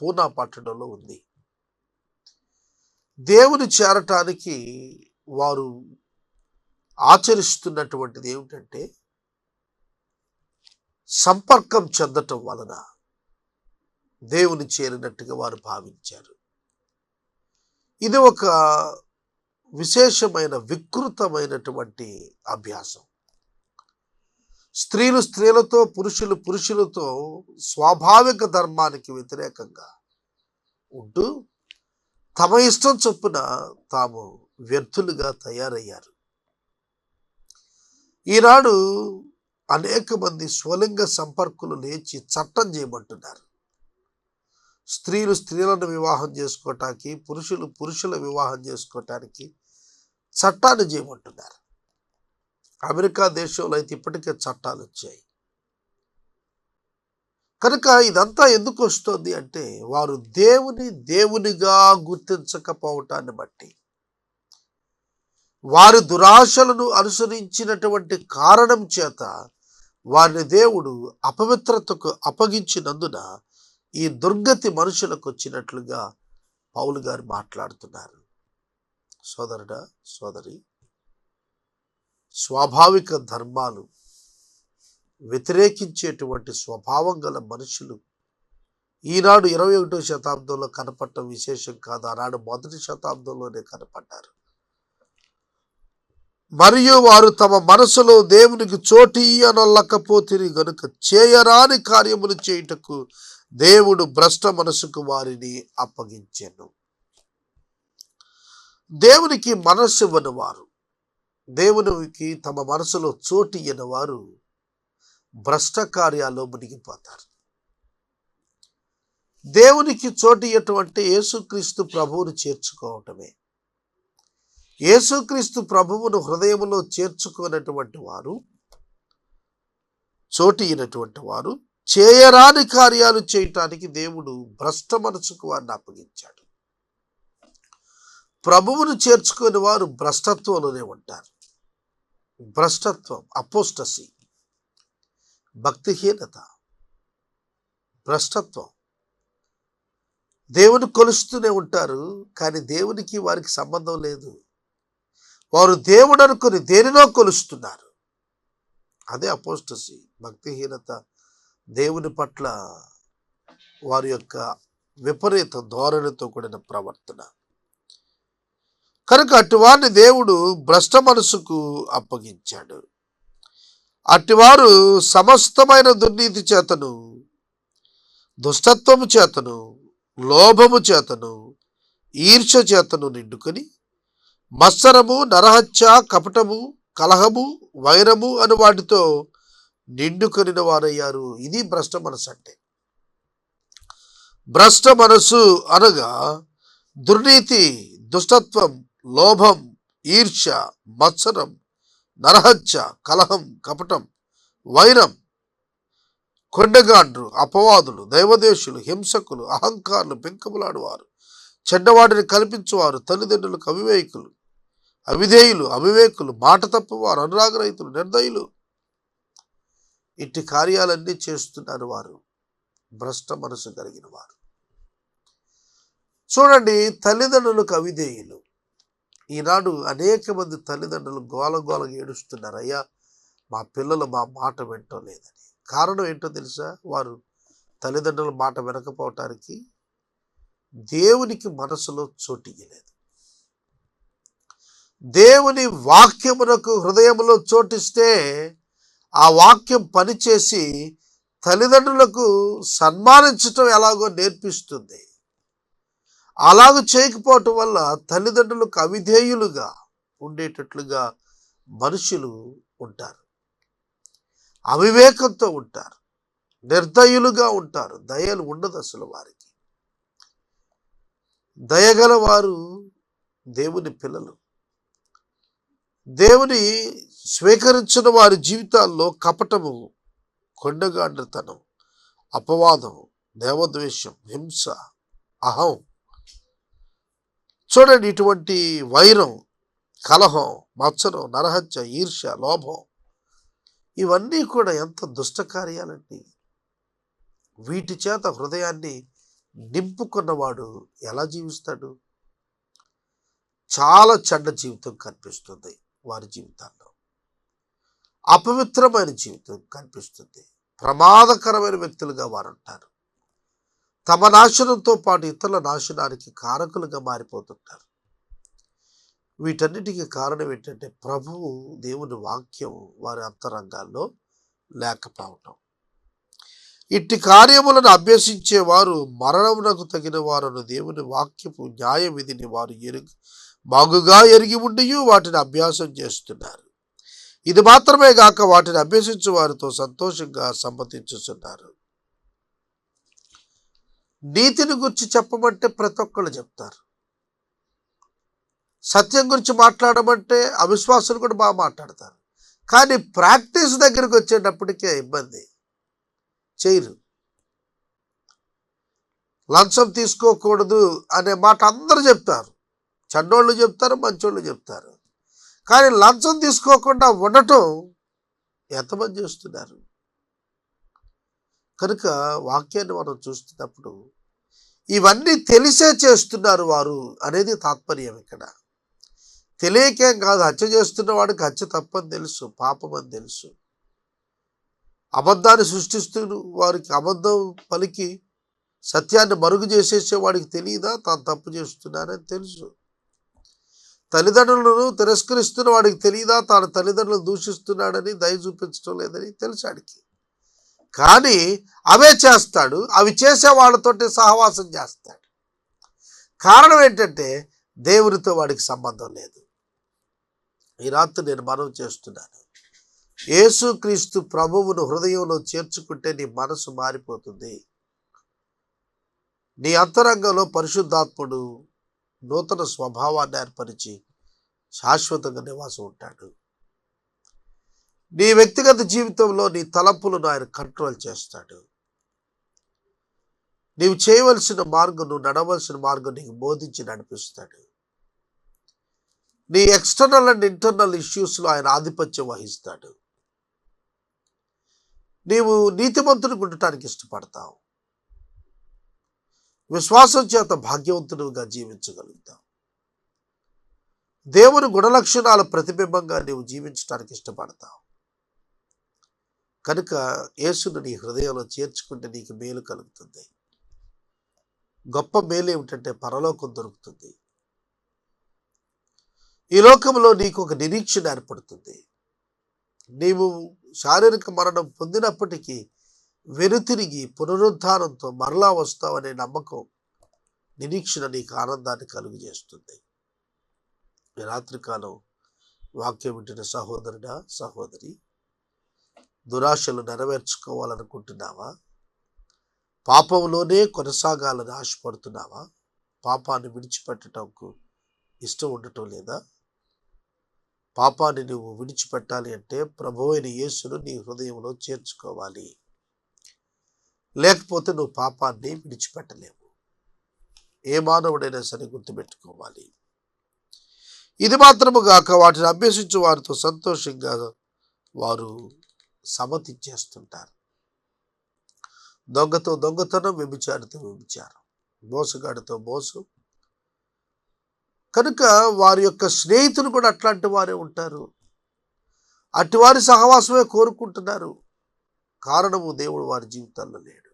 పూనా పట్టణంలో ఉంది. దేవుని చేరటానికి వారు ఆచరిస్తున్నటువంటిది ఏమిటంటే, సంపర్కం చెందటం వలన దేవుని చేరినట్టుగా వారు భావించారు. ఇది ఒక విశేషమైన వికృతమైనటువంటి అభ్యాసం. స్త్రీలు స్త్రీలతో, పురుషులు పురుషులతో స్వాభావిక ధర్మానికి వ్యతిరేకంగా ఉంటూ తమ ఇష్టం చొప్పున తాము వ్యర్థులుగా తయారయ్యారు. ఈనాడు అనేక మంది స్వలింగ సంపర్కులు లేచి చట్టం చేయమంటున్నారు. స్త్రీలు స్త్రీలను వివాహం చేసుకోవటానికి, పురుషులు పురుషుల వివాహం చేసుకోవటానికి చట్టాన్ని చేయమంటున్నారు. అమెరికా దేశంలో అయితే ఇప్పటికే చట్టాలు వచ్చాయి. కనుక ఇదంతా ఎందుకు వస్తుంది అంటే, వారు దేవునిగా గుర్తించకపోవటాన్ని బట్టి, వారి దురాశలను అనుసరించినటువంటి కారణం చేత వారిని దేవుడు అపవిత్రతకు అప్పగించినందున ఈ దుర్గతి మనుషులకు వచ్చినట్లుగా పౌలు గారు మాట్లాడుతున్నారు. సోదరుడా, సోదరి, స్వాభావిక ధర్మాలు వ్యతిరేకించేటువంటి స్వభావం గల మనుషులు ఈనాడు 21వ శతాబ్దంలో కనపడటం విశేషం కాదు. ఆనాడు 1వ శతాబ్దంలోనే కనపడ్డారు. మరియు వారు తమ మనసులో దేవునికి చోటి అనొల్లకపోతిరి గనుక చేయరాని కార్యములు చేయుటకు దేవుడు భ్రష్ట మనసుకు వారిని అప్పగించెను. దేవునికి మనస్సు ఇవ్వని వారు, దేవునికి తమ మనసులో చోటు ఇయ్యని వారు భ్రష్ట కార్యాల్లో మునిగిపోతారు. దేవునికి చోటు ఇయ్యటం యేసుక్రీస్తు ప్రభువును చేర్చుకోవటమే. యేసుక్రీస్తు ప్రభువును హృదయములో చేర్చుకున్నటువంటి వారు, చోటు ఇయ్యనటువంటి వారు చేయరాని కార్యాలు చేయటానికి దేవుడు భ్రష్ట మనసుకు వారిని అప్పగించాడు. ప్రభువును చేర్చుకుని వారు భ్రష్టత్వంలోనే ఉంటారు. భ్రష్టత్వం, అపోస్టసీ, భక్తిహీనత, భ్రష్టత్వం. దేవుని కొలుస్తూనే ఉంటారు, కానీ దేవునికి వారికి సంబంధం లేదు. వారు దేవుడు అనుకుని దేనినో కొలుస్తున్నారు. అదే అపోస్టసీ, భక్తిహీనత, దేవుని పట్ల వారి యొక్క విపరీత ధోరణితో కూడిన ప్రవర్తన. కనుక అటువారిని దేవుడు భ్రష్ట మనసుకు అప్పగించాడు. అటువారు సమస్తమైన దుర్నీతి చేతను, దుష్టత్వము చేతను, లోభము చేతను, ఈర్ష్య చేతను నిండుకొని మత్సరము, నరహత్య, కపటము, కలహము, వైరము అని వాటితో నిండుకొనిన వారయ్యారు. ఇది భ్రష్ట మనసు అంటే. భ్రష్ట మనసు అనగా దుర్నీతి, దుష్టత్వం, లోభం, ఈర్ష్య, మత్సరం, నరహత్య, కలహం, కపటం, వైరం, కొండగాండ్రు, అపవాదులు, దైవదేశులు, హింసకులు, అహంకారులు, పెంకములాడువారు, చెడ్డవాడిని కల్పించువారు, తల్లిదండ్రులకు అవివేకులు, అవిధేయులు, అవివేకులు, మాట తప్పువారు, అనురాగరహితులు, నిర్దయులు, ఇట్టి కార్యాలన్నీ చేస్తున్నారు వారు భ్రష్ట మనసు కలిగిన వారు. చూడండి, తల్లిదండ్రులకు అవిధేయులు. ఈనాడు అనేక మంది తల్లిదండ్రులు గోలగోలగా ఏడుస్తున్నారు, అయ్యా మా పిల్లలు మా మాట వింటం లేదని. కారణం ఏంటో తెలుసా? వారు తల్లిదండ్రుల మాట వినకపోవటానికి దేవునికి మనసులో చోటియ్యలేదు. దేవుని వాక్యమునకు హృదయంలో చోటిస్తే ఆ వాక్యం పనిచేసి తల్లిదండ్రులకు సన్మానించటం ఎలాగో నేర్పిస్తుంది. అలాగ చేయకపోవటం వల్ల తల్లిదండ్రులకు అవిధేయులుగా ఉండేటట్లుగా మనుషులు ఉంటారు, అవివేకంతో ఉంటారు, నిర్దయులుగా ఉంటారు. దయలు ఉండదు అసలు వారికి. దయగల వారు దేవుని పిల్లలు. దేవుని స్వీకరించిన వారి జీవితాల్లో కపటము, కొండగాండ్రతనం, అపవాదము, దేవద్వేషం, హింస, అహం, చూడండి ఇటువంటి వైరం, కలహం, మత్సరం, నరహత్య, ఈర్ష్య, లోభం, ఇవన్నీ కూడా ఎంత దుష్ట కార్యాలండి. వీటి చేత హృదయాన్ని నింపుకున్నవాడు ఎలా జీవిస్తాడు? చాలా చెడ్డ జీవితం కనిపిస్తుంది వారి జీవితాల్లో. అపవిత్రమైన జీవితం కనిపిస్తుంది. ప్రమాదకరమైన వ్యక్తులుగా వారు ఉంటారు. తమ నాశనంతో పాటు ఇతరుల నాశనానికి కారకులుగా మారిపోతుంటారు. వీటన్నిటికీ కారణం ఏంటంటే ప్రభువు దేవుని వాక్యం వారి అంతరంగాల్లో లేకపోవటం. ఇట్టి కార్యములను అభ్యసించేవారు మరణమునకు తగిన వారను దేవుని వాక్యపు న్యాయ విధిని వారు బాగుగా ఎరిగి ఉండి వాటిని అభ్యాసం చేస్తున్నారు. ఇది మాత్రమే గాక వాటిని అభ్యసించే వారితో సంతోషంగా సమ్మతించుతున్నారు. నీతిని గురించి చెప్పమంటే ప్రతి ఒక్కళ్ళు చెప్తారు. సత్యం గురించి మాట్లాడమంటే అవిశ్వాసులు కూడా బాగా మాట్లాడతారు. కానీ ప్రాక్టీస్ దగ్గరికి వచ్చేటప్పటికే ఇబ్బంది, చేయరు. లంచం తీసుకోకూడదు అనే మాట అందరూ చెప్తారు. చెడ్డోళ్ళు చెప్తారు, మంచోళ్ళు చెప్తారు. కానీ లంచం తీసుకోకుండా ఉండటం ఎంతమంది చేస్తున్నారు? కనుక వాక్యాన్ని మనం చూస్తున్నప్పుడు ఇవన్నీ తెలిసే చేస్తున్నారు వారు అనేది తాత్పర్యం. ఇక్కడ తెలియకేం కాదు, హత్య చేస్తున్న వాడికి హత్య తప్పని తెలుసు, పాపం అని తెలుసు. అబద్ధాన్ని సృష్టిస్తూ వారికి అబద్ధం పలికి సత్యాన్ని మరుగు చేసేసే వాడికి తెలియదా తాను తప్పు చేస్తున్నానని తెలుసు. తల్లిదండ్రులను తిరస్కరిస్తున్న వాడికి తెలియదా తాను తల్లిదండ్రులను దూషిస్తున్నాడని, దయ చూపించడం లేదని తెలుసాడికి. కానీ అవే చేస్తాడు, అవి చేసే వాళ్ళతోటి సహవాసం చేస్తాడు. కారణం ఏంటంటే దేవునితో వాడికి సంబంధం లేదు. ఈ రాత్రి నేను మనవి చేస్తున్నాను, యేసుక్రీస్తు ప్రభువును హృదయంలో చేర్చుకుంటే నీ మనసు మారిపోతుంది. నీ అంతరంగంలో పరిశుద్ధాత్ముడు నూతన స్వభావాన్ని ఏర్పరిచి శాశ్వతంగా నివాసం ఉంటాడు. నీ వ్యక్తిగత జీవితంలో నీ తలంపులను ఆయన కంట్రోల్ చేస్తాడు. నీవు చేయవలసిన మార్గం, నువ్వు నడవలసిన మార్గం నీకు బోధించి నడిపిస్తాడు. నీ ఎక్స్టర్నల్ అండ్ ఇంటర్నల్ ఇష్యూస్లో ఆయన ఆధిపత్యం వహిస్తాడు. నీవు నీతిమంతుడిగా ఉండటానికి ఇష్టపడతావు. విశ్వాసం చేత భాగ్యవంతుడిగా జీవించగలుగుతావు. దేవుని గుణలక్షణాల ప్రతిబింబంగా నీవు జీవించడానికి ఇష్టపడతావు. కనుక యేసును నీ హృదయంలో చేర్చుకుంటే నీకు మేలు కలుగుతుంది. గొప్ప మేలు ఏమిటంటే పరలోకం దొరుకుతుంది. ఈ లోకంలో నీకు ఒక నిరీక్షణ ఏర్పడుతుంది. నీవు శారీరక మరణం పొందినప్పటికీ వెనుతిరిగి పునరుద్ధానంతో మరలా వస్తావనే నమ్మకం, నిరీక్షణ నీకు ఆనందాన్ని కలుగు చేస్తుంది. ఈ రాత్రికాలం వాక్యం వింటున్న సహోదరుడా, సహోదరి, దురాశలు నెరవేర్చుకోవాలనుకుంటున్నావా? పాపంలోనే కొనసాగాలని ఆశపడుతున్నావా? పాపాన్ని విడిచిపెట్టడంకు ఇష్టం ఉండటం లేదా? పాపాన్ని నువ్వు విడిచిపెట్టాలి అంటే ప్రభువైన యేసును నీ హృదయంలో చేర్చుకోవాలి. లేకపోతే నువ్వు పాపాన్ని విడిచిపెట్టలేవు. ఏ మానవుడైనా సరే గుర్తుపెట్టుకోవాలి. ఇది మాత్రము గాక వాటిని అభ్యసించు వారితో సంతోషంగా వారు సమతిచ్చేస్తుంటారు. దొంగతో దొంగతనం, వ్యభిచారితో వ్యభిచారం, మోసగాడితో మోసం. కనుక వారి యొక్క స్నేహితులు కూడా అట్లాంటి వారే ఉంటారు. అటువారి సహవాసమే కోరుకుంటున్నారు. కారణము దేవుడు వారి జీవితాల్లో లేడు.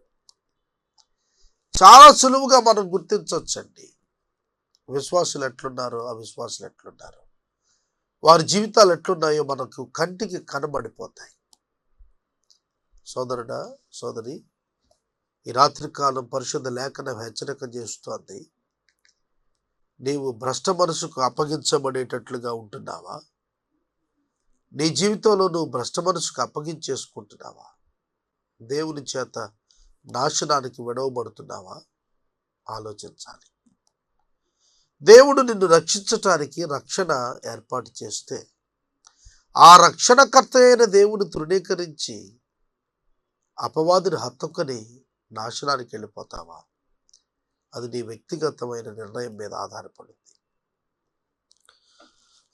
చాలా సులువుగా మనం గుర్తించవచ్చండి విశ్వాసులు ఎట్లున్నారో, అవిశ్వాసులు ఎట్లున్నారో, వారి జీవితాలు ఎట్లున్నాయో మనకు కంటికి కనబడిపోతాయి. సోదరుడా, సోదరి, ఈ రాత్రికాలం పరిశుద్ధ లేఖనం హెచ్చరిక చేస్తోంది. నీవు భ్రష్ట మనసుకు అప్పగించబడేటట్లుగా ఉంటున్నావా? నీ జీవితంలో నువ్వు భ్రష్ట మనసుకు అప్పగించేసుకుంటున్నావా? దేవుని చేత నాశనానికి విడవబడుతున్నావా? ఆలోచించాలి. దేవుడు నిన్ను రక్షించటానికి రక్షణ ఏర్పాటు చేస్తే ఆ రక్షణకర్త అయిన దేవుని తృణీకరించి అపవాదిని హత్తుకొని నాశనానికి వెళ్ళిపోతావా? అది నీ వ్యక్తిగతమైన నిర్ణయం మీద ఆధారపడింది.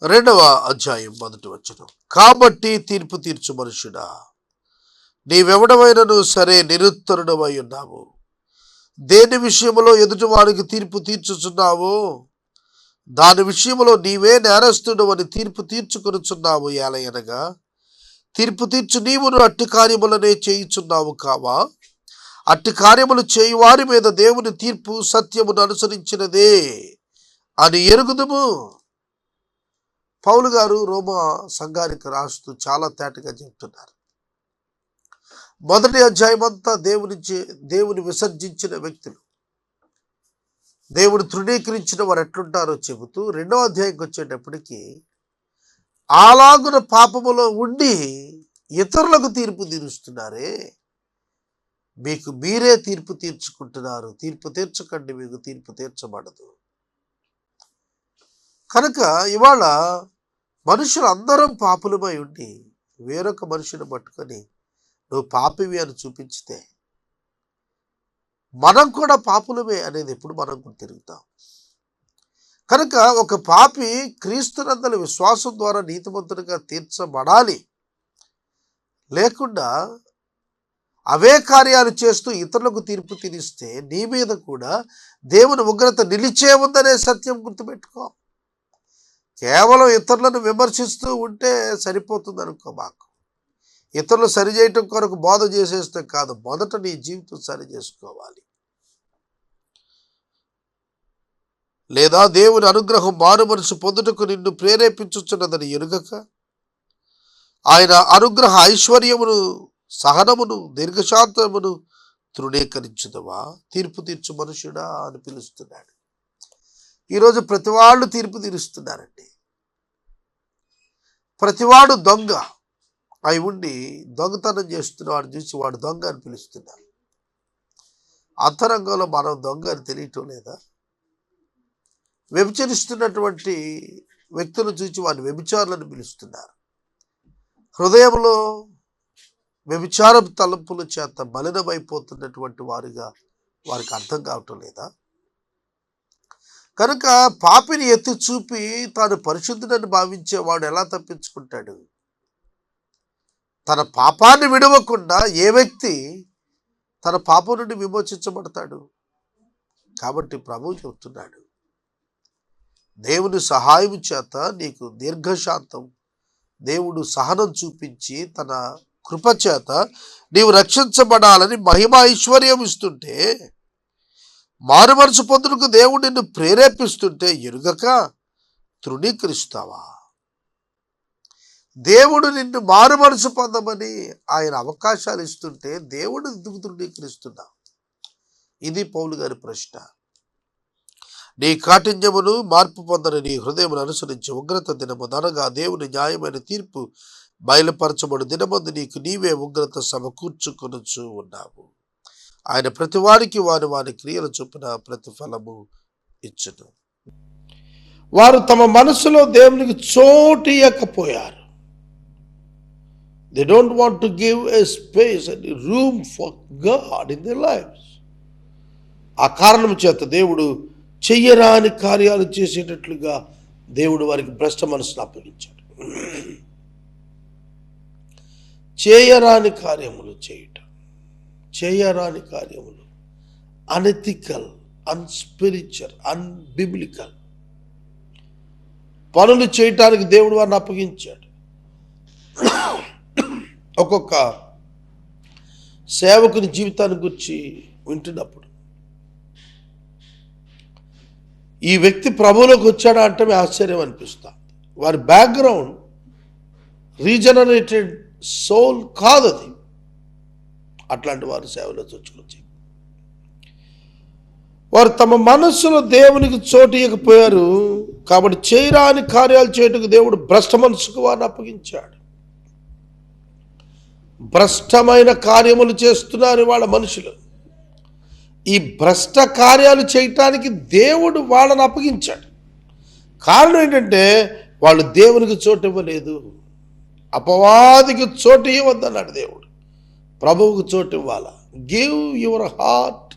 2వ అధ్యాయం 1వ వచనం. కాబట్టి తీర్పు తీర్చు మనుషుడా, నీవెవడమైనను సరే నిరుత్తరుడవై ఉన్నావు. దేని విషయంలో ఎదుటి వారికి తీర్పు తీర్చుచున్నావో దాని విషయంలో నీవే నేరస్తుడు అని తీర్పు తీర్చుకొనుచున్నావు. ఏలయనగా తీర్పు తీర్చు నీవును అట్టి కార్యములనే చేయుచున్నావు కావా? అట్టి కార్యములు చేయువారి మీద దేవుని తీర్పు సత్యమును అనుసరించినదే అని ఎరుగుదుము. పౌలు గారు రోమా సంఘానికి రాస్తూ చాలా తేటగా చెప్తున్నారు. మొదటి అధ్యాయం అంతా దేవుని విసర్జించిన వ్యక్తులు, దేవుడు తృణీకరించిన వారు ఎట్లుంటారో చెబుతూ 2వ అధ్యాయంకి వచ్చేటప్పటికి అలాగున పాపములో ఉండి ఇతరులకు తీర్పు తీరుస్తున్నారే, మీకు మీరే తీర్పు తీర్చుకుంటున్నారు. తీర్పు తీర్చకండి, మీకు తీర్పు తీర్చబడదు. కనుక ఇవాళ మనుషులు అందరం పాపులమై ఉండి వేరొక మనుషుని పట్టుకొని నువ్వు పాపివి అని చూపించితే మనం కూడా పాపులమే అనేది ఎప్పుడు మనం కూడా తిరుగుతాం. కనుక ఒక పాపి క్రీస్తునందలి విశ్వాసం ద్వారా నీతిమంతుడిగా తీర్చబడాలి. లేకుండా అవే కార్యాలు చేస్తూ ఇతరులకు తీర్పు తీరిస్తే నీ మీద కూడా దేవుని ఉగ్రత నిలిచే ఉందనే సత్యం గుర్తుపెట్టుకో. కేవలం ఇతరులను విమర్శిస్తూ ఉంటే సరిపోతుంది అనుకో. మాకు ఇతరులు సరిచేయటం కొరకు బోధ చేసేస్తే కాదు, మొదట నీ జీవితం సరి చేసుకోవాలి. లేదా దేవుని అనుగ్రహం మారు మనసు పొందుటకు నిన్ను ప్రేరేపించుచున్నదని ఎరుగక ఆయన అనుగ్రహ ఐశ్వర్యమును, సహనమును, దీర్ఘశాంతమును తృణీకరించుదవా? తీర్పు తీర్చు మనుషుడా అని పిలుస్తున్నాడు. ఈరోజు ప్రతివాళ్ళు తీర్పు తీరుస్తున్నారండి. ప్రతివాడు దొంగ అయి ఉండి దొంగతనం చేస్తున్న వాడు చూసి వాడు దొంగ అని పిలుస్తున్నారు. అంతరంగంలో మనం దొంగ అని తెలియటం లేదా? వ్యభిచరిస్తున్నటువంటి వ్యక్తులను చూసి వాడిని వ్యభిచారులను పిలుస్తున్నారు. హృదయంలో వ్యభిచారం తలంపుల చేత మలినమైపోతున్నటువంటి వారికి అర్థం కావటం లేదా? కనుక పాపిని ఎత్తి చూపి తాను పరిశుద్ధుడని భావించేవాడు ఎలా తప్పించుకుంటాడు? తన పాపాన్ని విడవకుండా ఏ వ్యక్తి తన పాపం నుండి విమోచించబడతాడు? కాబట్టి ప్రభువు చెప్తున్నాడు, దేవుని సహాయం చేత నీకు దీర్ఘశాంతం, దేవుడు సహనం చూపించి తన కృపచేత నీవు రక్షించబడాలని మహిమ ఐశ్వర్యం ఇస్తుంటే, మారుమనసు పొందుటకు దేవుడు నిన్ను ప్రేరేపిస్తుంటే ఎరుగక తృణీకరిస్తావా? దేవుడు నిన్ను మారుమనసు పొందమని ఆయన అవకాశాలు ఇస్తుంటే దేవుడు ఎందుకు తృణీకరిస్తున్నా? ఇది పౌలు గారి ప్రశ్న. నీ కాఠిన్యమును మార్పు పొందని నీ హృదయమును అనుసరించి ఉగ్రత దినము అనగా దేవుని న్యాయమైన తీర్పు బయలుపరచబడు దినమందు నీకు నీవే ఉగ్రత సమకూర్చుకొనుచు ఉన్నావు. ఆయన ప్రతివారికి వారి క్రియల చొప్పున ప్రతిఫలము ఇచ్చును. వారు తమ మనసులో దేవునికి చోటు ఇవ్వకపోయారు. They don't want to give a space and room for God in their lives. ఆ కారణం చేత దేవుడు చెయ్యరాని కార్యాలు చేసేటట్లుగా దేవుడు వారికి భ్రష్ట మనసును అప్పగించాడు. చేయరాని కార్యములు చేయటం, చేయరాని కార్యములు అనెథికల్, అన్స్పిరిచువల్, అన్బిబ్లికల్ పనులు చేయటానికి దేవుడు వారిని అప్పగించాడు. ఒక్కొక్క సేవకుని జీవితాన్ని గురించి వింటున్నప్పుడు ఈ వ్యక్తి ప్రభువులోకి వచ్చాడా అంటే ఆశ్చర్యం అనిపిస్తుంది. వారి బ్యాక్గ్రౌండ్ రీజనరేటెడ్ సోల్ కాదు అది. అట్లాంటి వారు సేవలో చొచ్చుకొచ్చి వారు తమ మనస్సులో దేవునికి చోటు ఇవ్వకపోయారు. కాబట్టి చేయరాని కార్యాలు చేయటకు దేవుడు భ్రష్ట మనసుకు వారిని అప్పగించాడు. భ్రష్టమైన కార్యములు చేస్తున్నారు వాళ్ళ మనుషులు. ఈ భ్రష్ట కార్యాలు చేయటానికి దేవుడు వాళ్ళని అప్పగించాడు. కారణం ఏంటంటే వాళ్ళు దేవునికి చోటు ఇవ్వలేదు. అపవాదికి చోటు ఇవ్వద్దన్నాడు దేవుడు. ప్రభువుకు చోటు ఇవ్వాలా. Give your heart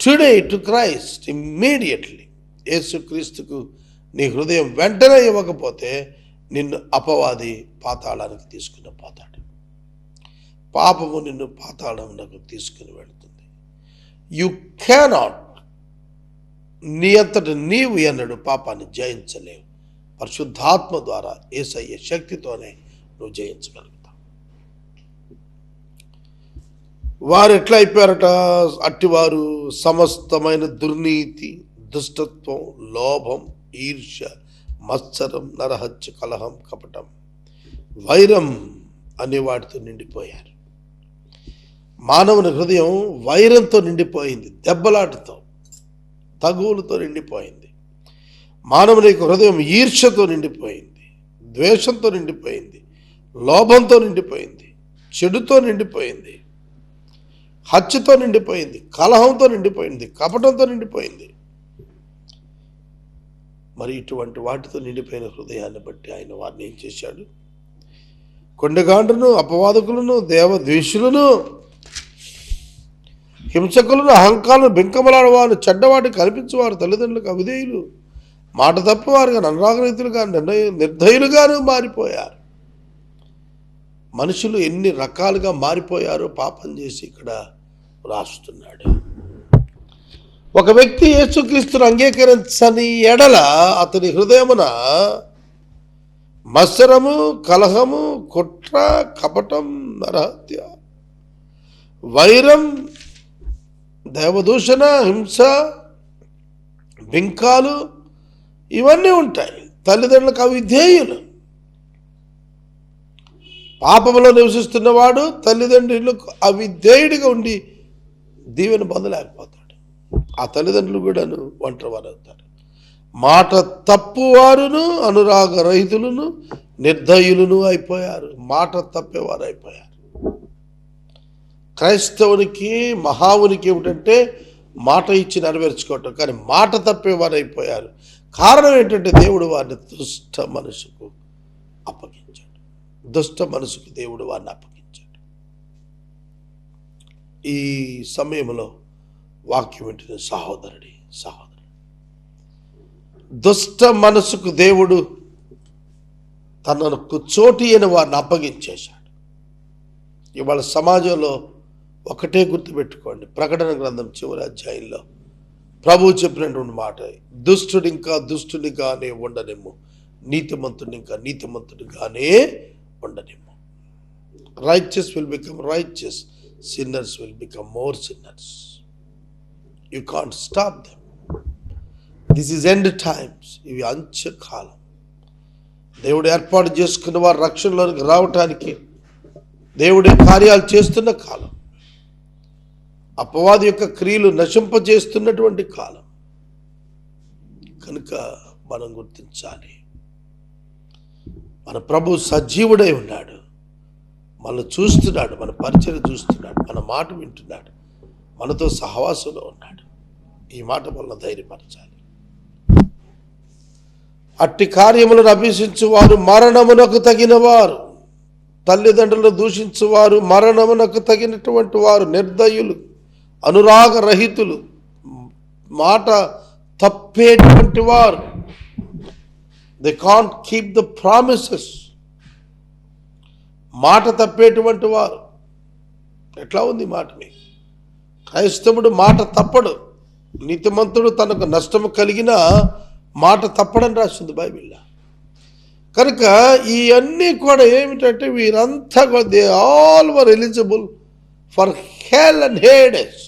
today to Christ immediately. యేసుక్రీస్తుకు నీ హృదయం వెంటనే ఇవ్వకపోతే నిన్ను అపవాది పాతాళానికి తీసుకుని పోతాడు. పాపము నిన్ను పాతాళమునకు తీసుకుని వెళుతుంది. యు కెనాట్, నీ అంతట నీవు ఎన్నడు పాపాన్ని జయించలేవు. పరిశుద్ధాత్మ ద్వారా యేసయ్య శక్తితోనే నువ్వు జయించగలుగుతావు. వారు ఎట్లా అయిపోయారట? అట్టివారు సమస్తమైన దుర్నీతి, దుష్టత్వం, లోభం, ఈర్ష్య, మత్సరం, నరహత్య, కలహం, కపటం, వైరం అనే వాటితో నిండిపోయారు. మానవుని హృదయం వైరంతో నిండిపోయింది, దెబ్బలాటతో, తగువులతో నిండిపోయింది. మానవుని హృదయం ఈర్ష్యతో నిండిపోయింది, ద్వేషంతో నిండిపోయింది, లోభంతో నిండిపోయింది, చెడుతో నిండిపోయింది, హత్యతో నిండిపోయింది, కలహంతో నిండిపోయింది, కపటంతో నిండిపోయింది. మరి ఇటువంటి వాటితో నిండిపోయిన హృదయాన్ని బట్టి ఆయన వారిని ఏం చేశాడు? కొండగాండ్రును, అపవాదకులను, దేవద్వేషులను, హింసకులను, అహంకారులను, బెంకమలాడవారు, చెడ్డవాటిని కల్పించేవారు, తల్లిదండ్రులకు అవిధేయులు, మాట తప్పవారుగా, నరాగరీతులుగా, నిర్దయులుగాను మారిపోయారు. మనుషులు ఎన్ని రకాలుగా మారిపోయారో పాపం చేసి ఇక్కడ రాస్తున్నాడు. ఒక వ్యక్తి యేసుక్రీస్తును అంగీకరించని ఎడల అతని హృదయమున మత్సరము, కలహము, కుట్ర, కపటం, నరహత్య, వైరం, దేవదూషణ, హింస, బింకాలు ఇవన్నీ ఉంటాయి. తల్లిదండ్రులకు అవిధేయులు. పాపములో నివసిస్తున్నవాడు తల్లిదండ్రులకు అవిధేయుడిగా ఉండి దీవెన పొందలేకపోతాడు. ఆ తల్లిదండ్రులు కూడాను ఒంటరి వారు అవుతారు. మాట తప్పువారును, అనురాగ రహితులను, నిర్దయులను అయిపోయారు. మాట తప్పేవారు అయిపోయారు. క్రైస్తవునికి మహావునికి ఏమిటంటే మాట ఇచ్చి నెరవేర్చుకోవటం, కానీ మాట తప్పేవారు అయిపోయారు. కారణం ఏంటంటే దేవుడు వారిని దుష్ట మనసుకు అప్పగించాడు. దుష్ట మనసుకు దేవుడు వారిని అప్పగించాడు. ఈ సమయంలో వాక్యం వింటున్న సహోదరుడి, దుష్ట మనసుకు దేవుడు తనకు చోటు అయిన వారిని అప్పగించేశాడు. ఇవాళ సమాజంలో ఒకటే గుర్తుపెట్టుకోండి. ప్రకటన గ్రంథం చివరి అధ్యాయంలో ప్రభువు చెప్పినటువంటి మాట, దుష్టుడు ఇంకా దుష్టునిగానే ఉండనిమ్ము, నీతిమంతుడు ఇంకా నీతిమంతుడిగానే ఉండనిమ్ము. Righteous will become righteous. Sinners will become more sinners. You can't stop them. This is end times. ఇవి అంత్యకాలం. దేవుడు ఏర్పాటు చేసుకున్న వారు రక్షణలోనికి రావటానికి దేవుడి కార్యాలు చేస్తున్న కాలం. అపవాది యొక్క క్రియలు నశింపజేస్తున్నటువంటి కాలం కనుక మనం గుర్తించాలి. మన ప్రభు సజీవుడై ఉన్నాడు, మనల్ని చూస్తున్నాడు, మన పరిచయం చూస్తున్నాడు, మన మాట వింటున్నాడు, మనతో సహవాసంలో ఉన్నాడు. ఈ మాట వలన ధైర్యపరచాలి. అట్టి కార్యములను అభ్యసించువారు మరణమునకు తగిన వారు, తల్లిదండ్రులను దూషించువారు మరణమునకు తగినటువంటి వారు, నిర్దయులు, అనురాగరహితులు, మాట తప్పేటువంటి వారు. They can't keep the promises. మాట తప్పేటువంటి వారు. ఎట్లా ఉంది మాట మీ? క్రైస్తవుడు మాట తప్పడు, నీతిమంతుడు తనకు నష్టము కలిగిన మాట తప్పడని రాస్తుంది బైబిల్లో. కనుక ఇవన్నీ కూడా ఏమిటంటే వీరంతా they all were eligible for hell and Hades.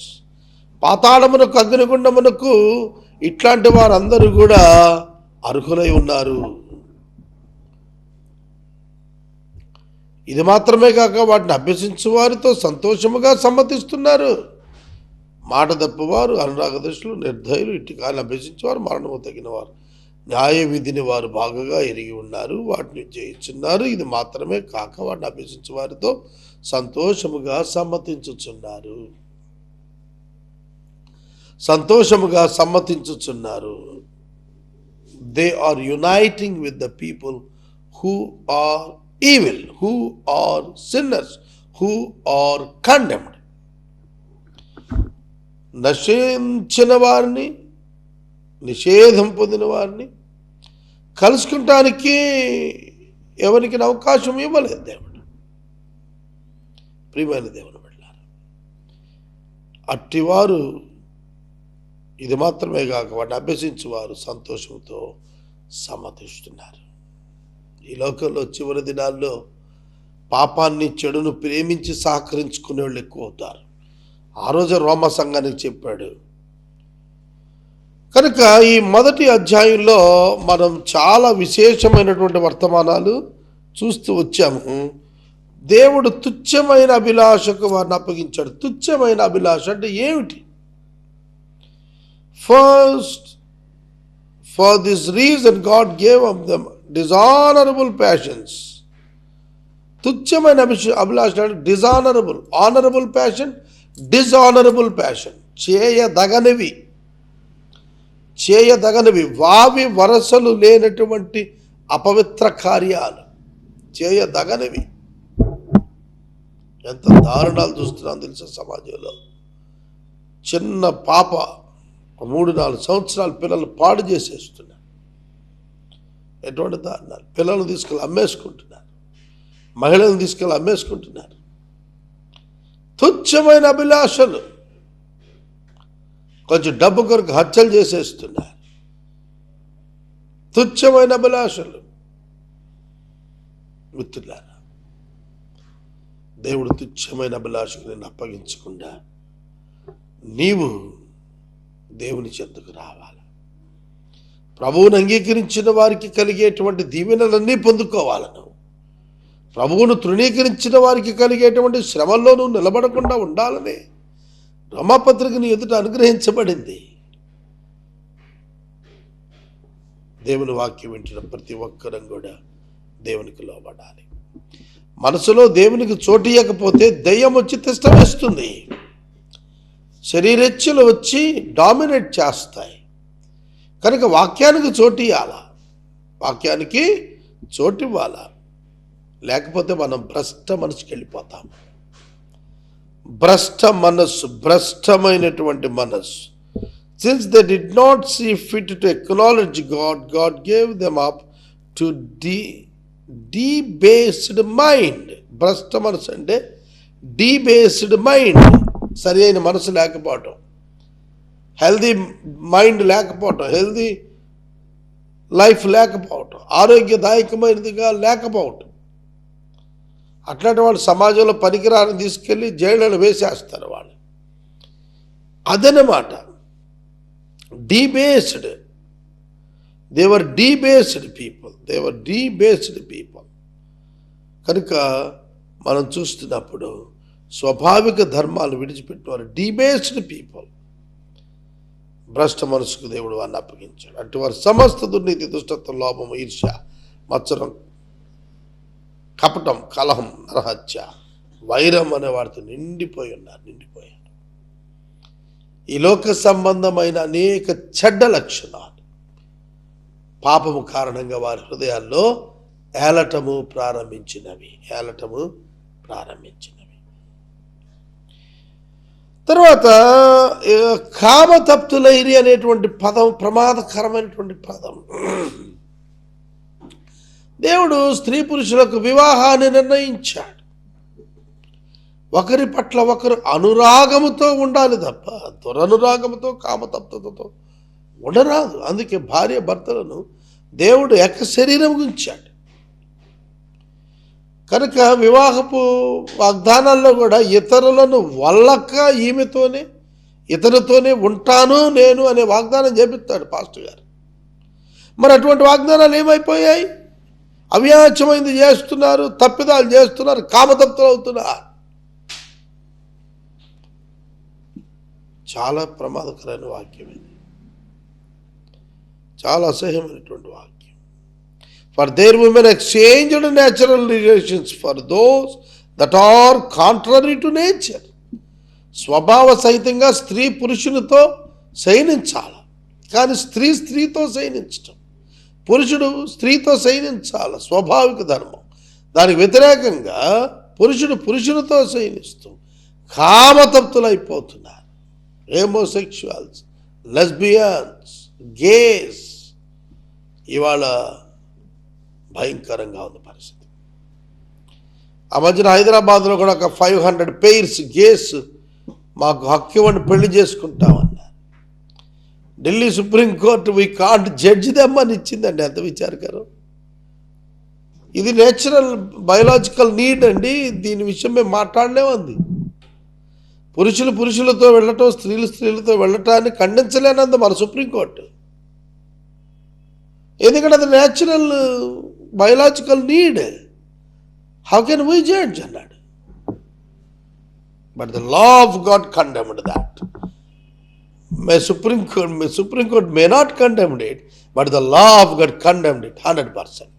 పాతాళమునకు, అగ్నిగుండమునకు ఇట్లాంటి వారందరూ కూడా అర్హులై ఉన్నారు. ఇది మాత్రమే కాక వాటిని అభ్యసించు వారితో సంతోషముగా సమ్మతిస్తున్నారు. మాట తప్పువారు, అనురాగదృష్టులు, నిర్దయులు, ఇట్టి కాలం అభ్యసించేవారు మరణము తగినవారు, న్యాయ విధిని వారు బాగా ఎరిగి ఉన్నారు, వాటిని జయించున్నారు. ఇది మాత్రమే కాక వాటిని అభ్యసించే వారితో సంతోషముగా సమ్మతించుచున్నారు. సంతోషముగా సమ్మతించుచున్నారు. They are uniting with the people who are evil, who are sinners, who are condemned. నశించిన వారిని, నిషేధం పొందిన వారిని కలుసుకుంటానికి ఎవరికి అవకాశం ఇవ్వలేదు దేవుడు. ప్రియమైన దేవుని బిడ్డలారా, అట్టివారు ఇది మాత్రమే కాక వాటిని అభ్యసించేవారు సంతోషంతో సమ్మతిస్తున్నారు. ఈ లోకంలో చివరి దినాల్లో పాపాన్ని, చెడును ప్రేమించి సహకరించుకునే వాళ్ళు ఎక్కువ అవుతారు. ఆ రోజు రోమా సంఘానికి చెప్పాడు. కనుక ఈ మొదటి అధ్యాయంలో మనం చాలా విశేషమైనటువంటి వర్తమానాలు చూస్తూ వచ్చాము. దేవుడు తుచ్చమైన అభిలాషకు వారిని అప్పగించాడు. తుచ్చమైన అభిలాష అంటే ఏమిటి? First, for this reason God gave up them dishonourable passions. తుచ్చమైన అభిలాష అంటే dishonourable, honourable passion, dishonourable passion. చేయదగనివి, చేయదగనివి, వావి వరసలు లేనటువంటి అపవిత్ర కార్యాలు చేయదగనివి. ఎంత దారుణాలు చూస్తున్నాం తెలుసా సమాజంలో. చిన్న పాప 3-4 సంవత్సరాల పిల్లలు పాడు చేసేస్తున్నారు. ఎటువంటి దారుణాలు! పిల్లలను తీసుకెళ్ళి అమ్మేసుకుంటున్నారు, మహిళలను తీసుకెళ్ళి అమ్మేసుకుంటున్నారు. తుచ్చమైన అభిలాషలు, కొంచెం డబ్బు కొరకు హత్యలు చేసేస్తున్నారు. తుచ్చమైన అభిలాషలు. మిత్రులారా, దేవుడు తుచ్చమైన అభిలాషకు నేను అప్పగించకుండా నీవు దేవుని చెంతకు రావాలి. ప్రభువును అంగీకరించిన వారికి కలిగేటువంటి దీవెనలన్నీ పొందుకోవాలను. ప్రభువును తృణీకరించిన వారికి కలిగేటువంటి శ్రమల్లో నువ్వు నిలబడకుండా ఉండాలని రోమాపత్రికని ఎదుట అనుగ్రహించబడింది. దేవుని వాక్యం వింటున్న ప్రతి ఒక్కరం కూడా దేవునికి లోబడాలి. మనసులో దేవునికి చోటు ఇవ్వకపోతే దయ్యం వచ్చి తిష్ట వేస్తుంది. శరీరెచ్చులు వచ్చి డామినేట్ చేస్తాయి. కనుక వాక్యానికి చోటు ఇవ్వాలా, వాక్యానికి చోటు ఇవ్వాలా. లేకపోతే మనం భ్రష్ట మనసుకి వెళ్ళిపోతాం. భ్రష్ట మనస్సు, భ్రష్టమైనటువంటి మనస్సు. Since they did not see fit to acknowledge God, God gave them up to debased mind. భ్రష్ట మనసు అంటే debased mind. సరి అయిన మనసు లేకపోవటం, హెల్దీ మైండ్ లేకపోవటం, హెల్దీ లైఫ్ లేకపోవటం, ఆరోగ్యదాయకమైనదిగా లేకపోవటం. అట్లాంటి వాళ్ళు సమాజంలో పనికిరాని తీసుకెళ్ళి జైళ్ళలో వేసేస్తారు వాళ్ళు. అదనమాట. డీబేస్డ్, దేవర్ డీబేస్డ్ పీపుల్. కనుక మనం చూస్తున్నప్పుడు స్వాభావిక ధర్మాలు విడిచిపెట్టినవారు డీబేస్డ్ పీపుల్. భ్రష్ట మనసుకు దేవుడు వారిని అప్పగించాడు. అటు వారు సమస్త దుర్నీతి, దుష్టత్వం, లోపము, ఈర్ష్య, మత్సరం, కపటం, కలహం, నరహత్య, వైరం అనే వారితో నిండిపోయారు. ఈ లోక సంబంధమైన అనేక చెడ్డ లక్షణాలు పాపము కారణంగా వారి హృదయాల్లో ఏలటము ప్రారంభించినవి. తర్వాత కామతప్తులైరి అనేటువంటి పదం ప్రమాదకరమైనటువంటి పదం. దేవుడు స్త్రీ పురుషులకు వివాహాన్ని నిర్ణయించాడు. ఒకరి పట్ల ఒకరు అనురాగముతో ఉండాలి తప్ప దురనురాగముతో, కామతప్తతో ఉండరాదు. అందుకే భార్య భర్తలను దేవుడు ఏక శరీరం ఉంచాడు. కనుక వివాహపు వాగ్దానాల్లో కూడా ఇతరులను వల్లక ఇతరుతోనే ఉంటాను నేను అనే వాగ్దానం చేపిస్తాడు పాస్టర్ గారు. మరి అటువంటి వాగ్దానాలు ఏమైపోయాయి? అవ్యాచమైంది చేస్తున్నారు, తప్పిదాలు చేస్తున్నారు, కామతప్తులు అవుతున్నారు. చాలా ప్రమాదకరమైన వాక్యం ఇది, చాలా అసహ్యమైనటువంటి వాక్యం. For their women exchanged natural relations for those that are contrary to nature. స్వభావ సహితంగా స్త్రీ పురుషునితో శయనించాలి, కానీ స్త్రీతో శయనించటం, పురుషుడు స్త్రీతో శయనించాలి, స్వాభావిక ధర్మం. దానికి వ్యతిరేకంగా పురుషునితో శయనిస్తూ కామతప్తులైపోతున్నారు. Homosexuals, lesbians, gays. ఇవాళ భయంకరంగా ఉంది పరిస్థితి. ఆ మధ్యన హైదరాబాద్లో కూడా ఒక 500 pairs గేస్ మాకు హక్కు ఇవ్వండి, పెళ్లి చేసుకుంటామన్నారు. Delhi supreme court we can't judge them అని ఇచ్చిందండి. ఎంత విచారకరం. ఇది నేచురల్ బయోలాజికల్ నీడ్ అండి, దీని విషయం మేము మాట్లాడలేమంది. పురుషులతో వెళ్ళటం, స్త్రీలతో వెళ్ళటాన్ని ఖండించలేనంది మన సుప్రీంకోర్టు. ఎందుకంటే అది natural biological need. How can we judge అన్నాడు. But the law of God condemned that. Supreme Court may not condemn it, but the law of God condemned it 100%.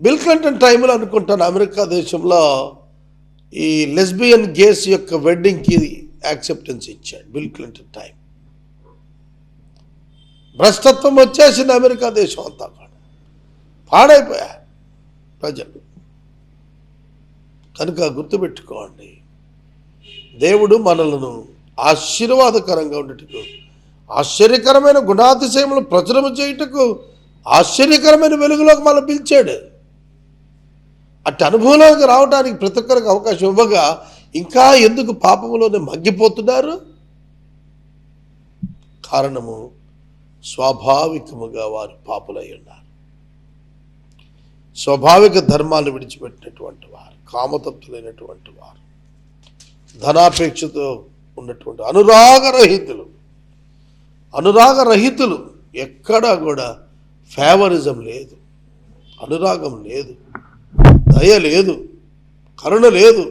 Bill Clinton టైంలో అనుకుంటాను అమెరికా దేశంలో ఈ lesbian gas యొక్క వెడ్డింగ్కి acceptance ఇచ్చాడు bill Clinton time. భ్రష్టత్వం వచ్చేసింది America దేశం అంతా కూడా, పాడైపోయారు ప్రజలు. కనుక గుర్తుపెట్టుకోండి, దేవుడు మనలను ఆశీర్వాదకరంగా ఉండటకు, ఆశ్చర్యకరమైన గుణాతిశయములు ప్రచురము చేయుటకు, ఆశ్చర్యకరమైన వెలుగులోకి మనం పిలిచాడు. అట్టి అనుభవంలోకి రావడానికి ప్రతి ఒక్కరికి అవకాశం ఇవ్వగా ఇంకా ఎందుకు పాపములోనే మగ్గిపోతున్నారు? కారణము స్వాభావికముగా వారు పాపులై ఉన్నారు. స్వాభావిక ధర్మాలు విడిచిపెట్టినటువంటి వారు, కామతత్తులైనటువంటి వారు, ధనాపేక్షతో ఉన్నటువంటి అనురాగరహితులు. ఎక్కడా కూడా ఫేవరిజం లేదు, అనురాగం లేదు, దయ లేదు, కరుణ లేదు,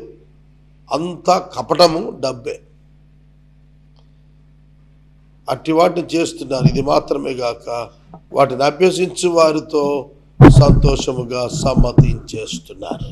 అంతా కపటము, డబ్బే. అట్టి వాటిని చేస్తున్నారు. ఇది మాత్రమే గాక వాటిని అభ్యసించు వారితో సంతోషముగా సమ్మతించేస్తున్నారు.